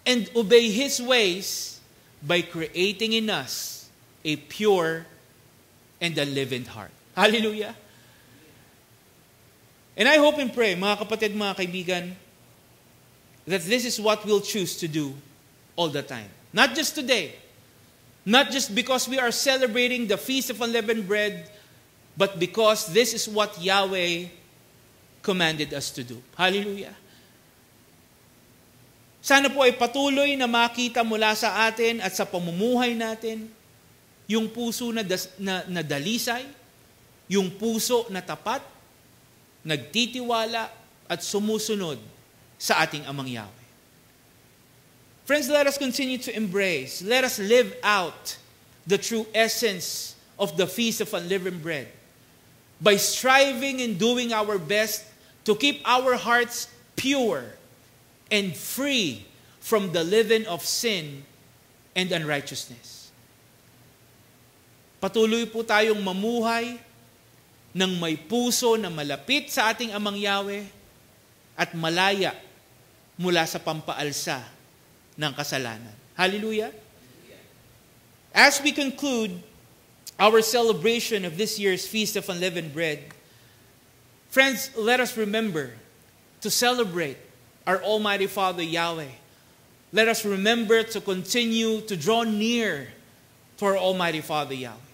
Speaker 1: and obey His ways by creating in us a pure and unleavened heart. Hallelujah! And I hope and pray, mga kapatid, mga kaibigan, that this is what we'll choose to do all the time. Not just today. Not just because we are celebrating the Feast of Unleavened Bread, but because this is what Yahweh commanded us to do. Hallelujah. Sana po ay patuloy na makita mula sa atin at sa pamumuhay natin yung puso na dalisay, yung puso na tapat, nagtitiwala at sumusunod sa ating Amang Yahweh. Friends, let us continue to embrace, let us live out the true essence of the Feast of Unleavened Bread by striving and doing our best to keep our hearts pure and free from the leaven of sin and unrighteousness. Patuloy po tayong mamuhay ng may puso na malapit sa ating Amang Yahweh at malaya mula sa pampaalsa ng kasalanan. Hallelujah! As we conclude our celebration of this year's Feast of Unleavened Bread, friends, let us remember to celebrate our Almighty Father Yahweh. Let us remember to continue to draw near to our Almighty Father Yahweh.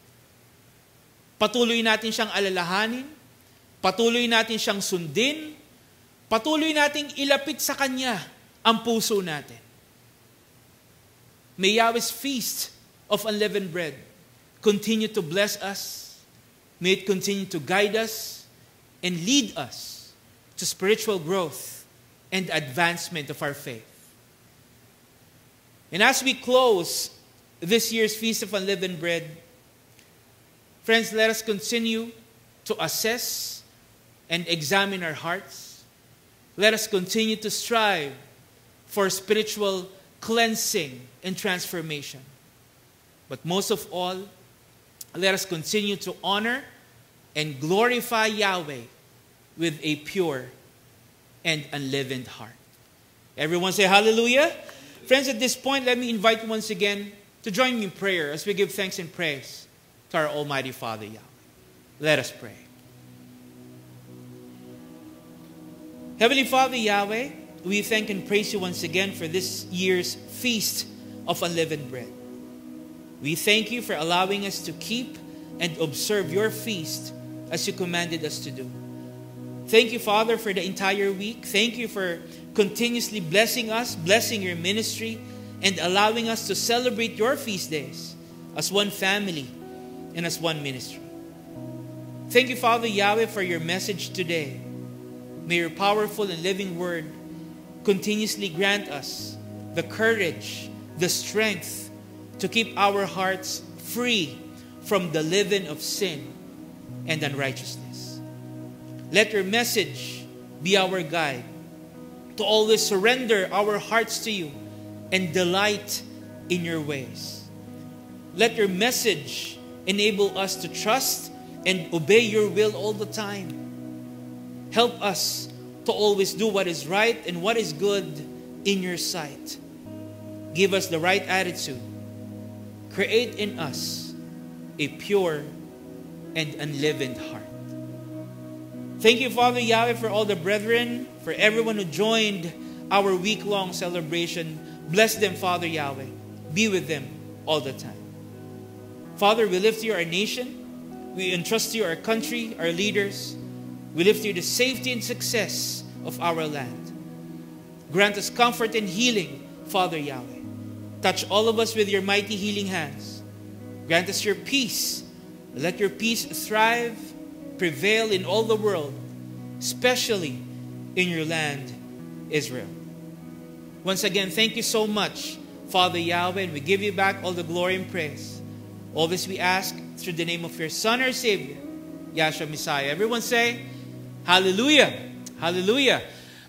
Speaker 1: Patuloy natin siyang alalahanin, patuloy natin siyang sundin, patuloy nating ilapit sa Kanya ang puso natin. May Yahweh's Feast of Unleavened Bread continue to bless us. May it continue to guide us and lead us to spiritual growth and advancement of our faith. And as we close this year's Feast of Unleavened Bread, friends, let us continue to assess and examine our hearts. Let us continue to strive for spiritual cleansing and transformation. But most of all, let us continue to honor and glorify Yahweh with a pure and unleavened heart. Everyone say hallelujah. Friends, at this point, let me invite you once again to join me in prayer as we give thanks and praise to our Almighty Father Yahweh. Let us pray. Heavenly Father Yahweh, we thank and praise you once again for this year's Feast of Unleavened Bread. We thank you for allowing us to keep and observe your feast as you commanded us to do. Thank you, Father, for the entire week. Thank you for continuously blessing us, blessing your ministry, and allowing us to celebrate your feast days as one family and as one ministry. Thank you, Father Yahweh, for your message today. May your powerful and living word continuously grant us the courage, the strength to keep our hearts free from the leaven of sin and unrighteousness. Let your message be our guide to always surrender our hearts to you and delight in your ways. Let your message enable us to trust and obey your will all the time. Help us to always do what is right and what is good in your sight. Give us the right attitude. Create in us a pure and unleavened heart. Thank you, Father Yahweh, for all the brethren, for everyone who joined our week-long celebration. Bless them, Father Yahweh. Be with them all the time. Father, we lift you our nation. We entrust you our country, our leaders. We lift you the safety and success of our land. Grant us comfort and healing, Father Yahweh. Touch all of us with your mighty healing hands. Grant us your peace. Let your peace thrive, prevail in all the world, especially in your land, Israel. Once again, thank you so much, Father Yahweh, and we give you back all the glory and praise. All this we ask through the name of your Son, our Savior, Yahshua Messiah. Everyone say, hallelujah, hallelujah.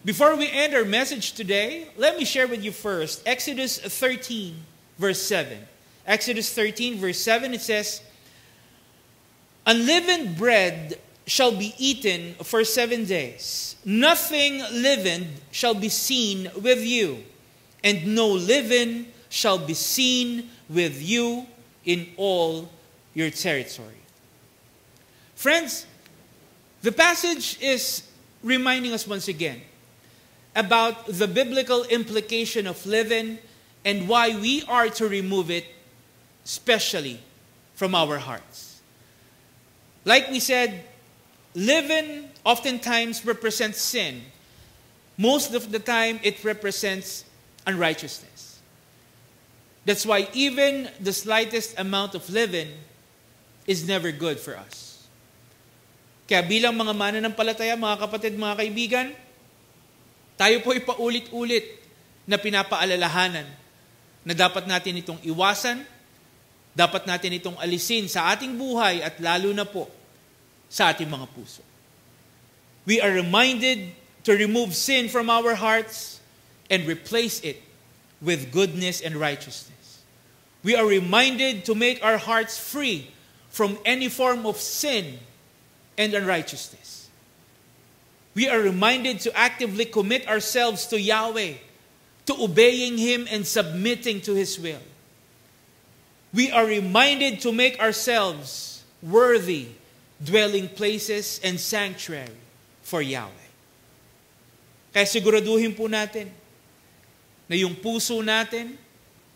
Speaker 1: Before we end our message today, let me share with you first Exodus 13, verse 7. Exodus 13, verse 7, it says, unleavened bread shall be eaten for 7 days. Nothing leavened shall be seen with you, and no leaven shall be seen with you in all your territory. Friends, the passage is reminding us once again about the biblical implication of leaven and why we are to remove it, especially from our hearts. Like we said, leaven oftentimes represents sin. Most of the time, it represents unrighteousness. That's why even the slightest amount of leaven is never good for us. Kaya bilang mga mananampalataya, mga kapatid, mga kaibigan, tayo po ipaulit-ulit na pinapaalalahanan na dapat natin itong iwasan, dapat natin itong alisin sa ating buhay at lalo na po sa ating mga puso. We are reminded to remove sin from our hearts and replace it with goodness and righteousness. We are reminded to make our hearts free from any form of sin and unrighteousness. We are reminded to actively commit ourselves to Yahweh, to obeying Him and submitting to His will. We are reminded to make ourselves worthy dwelling places and sanctuary for Yahweh. Kaya siguraduhin po natin na yung puso natin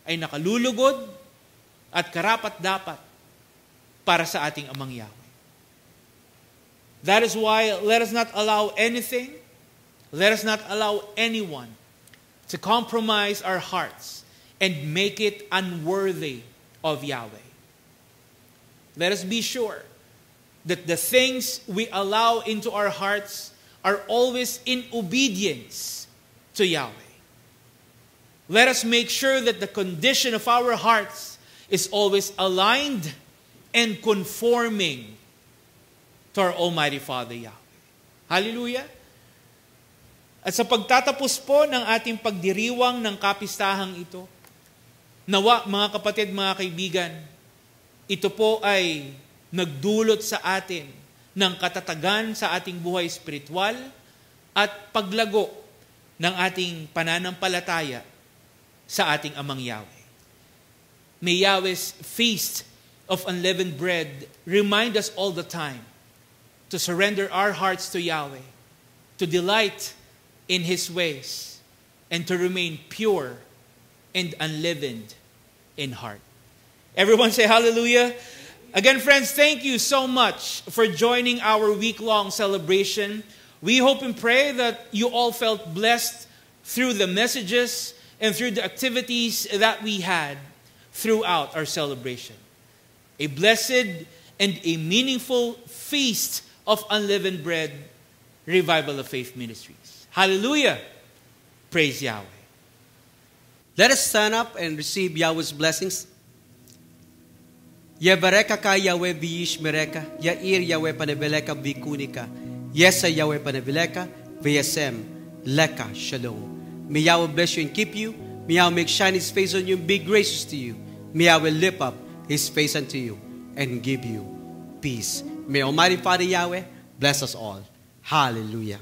Speaker 1: ay nakalulugod at karapat-dapat para sa ating Amang Yahweh. That is why let us not allow anything, let us not allow anyone to compromise our hearts and make it unworthy of Yahweh. let us be sure that the things we allow into our hearts are always in obedience to Yahweh. Let us make sure that the condition of our hearts is always aligned and conforming to our Almighty Father Yahweh. Hallelujah! At sa pagtatapos po ng ating pagdiriwang ng kapistahang ito, nawa mga kapatid, mga kaibigan, ito po ay nagdulot sa atin ng katatagan sa ating buhay espiritual at paglago ng ating pananampalataya sa ating Amang Yahweh. May Yahweh's feast of unleavened bread remind us all the time to surrender our hearts to Yahweh, to delight in His ways, and to remain pure and unleavened in heart. Everyone say hallelujah. Again, friends, thank you so much for joining our week-long celebration. We hope and pray that you all felt blessed through the messages and through the activities that we had throughout our celebration. A blessed and a meaningful feast of unleavened bread, Revival of Faith Ministries. Hallelujah! Praise Yahweh.
Speaker 2: Let us stand up and receive Yahweh's blessings. Yevareka ka Yahweh viyish mereka, Yair Yahweh panebeleka vikunika, Yesa Yahweh panebeleka, Vayasem, Leka Shalom. May Yahweh bless you and keep you. May Yahweh make shine His face on you and be gracious to you. May Yahweh lift up His face unto you and give you peace. May Almighty Father Yahweh bless us all. Hallelujah.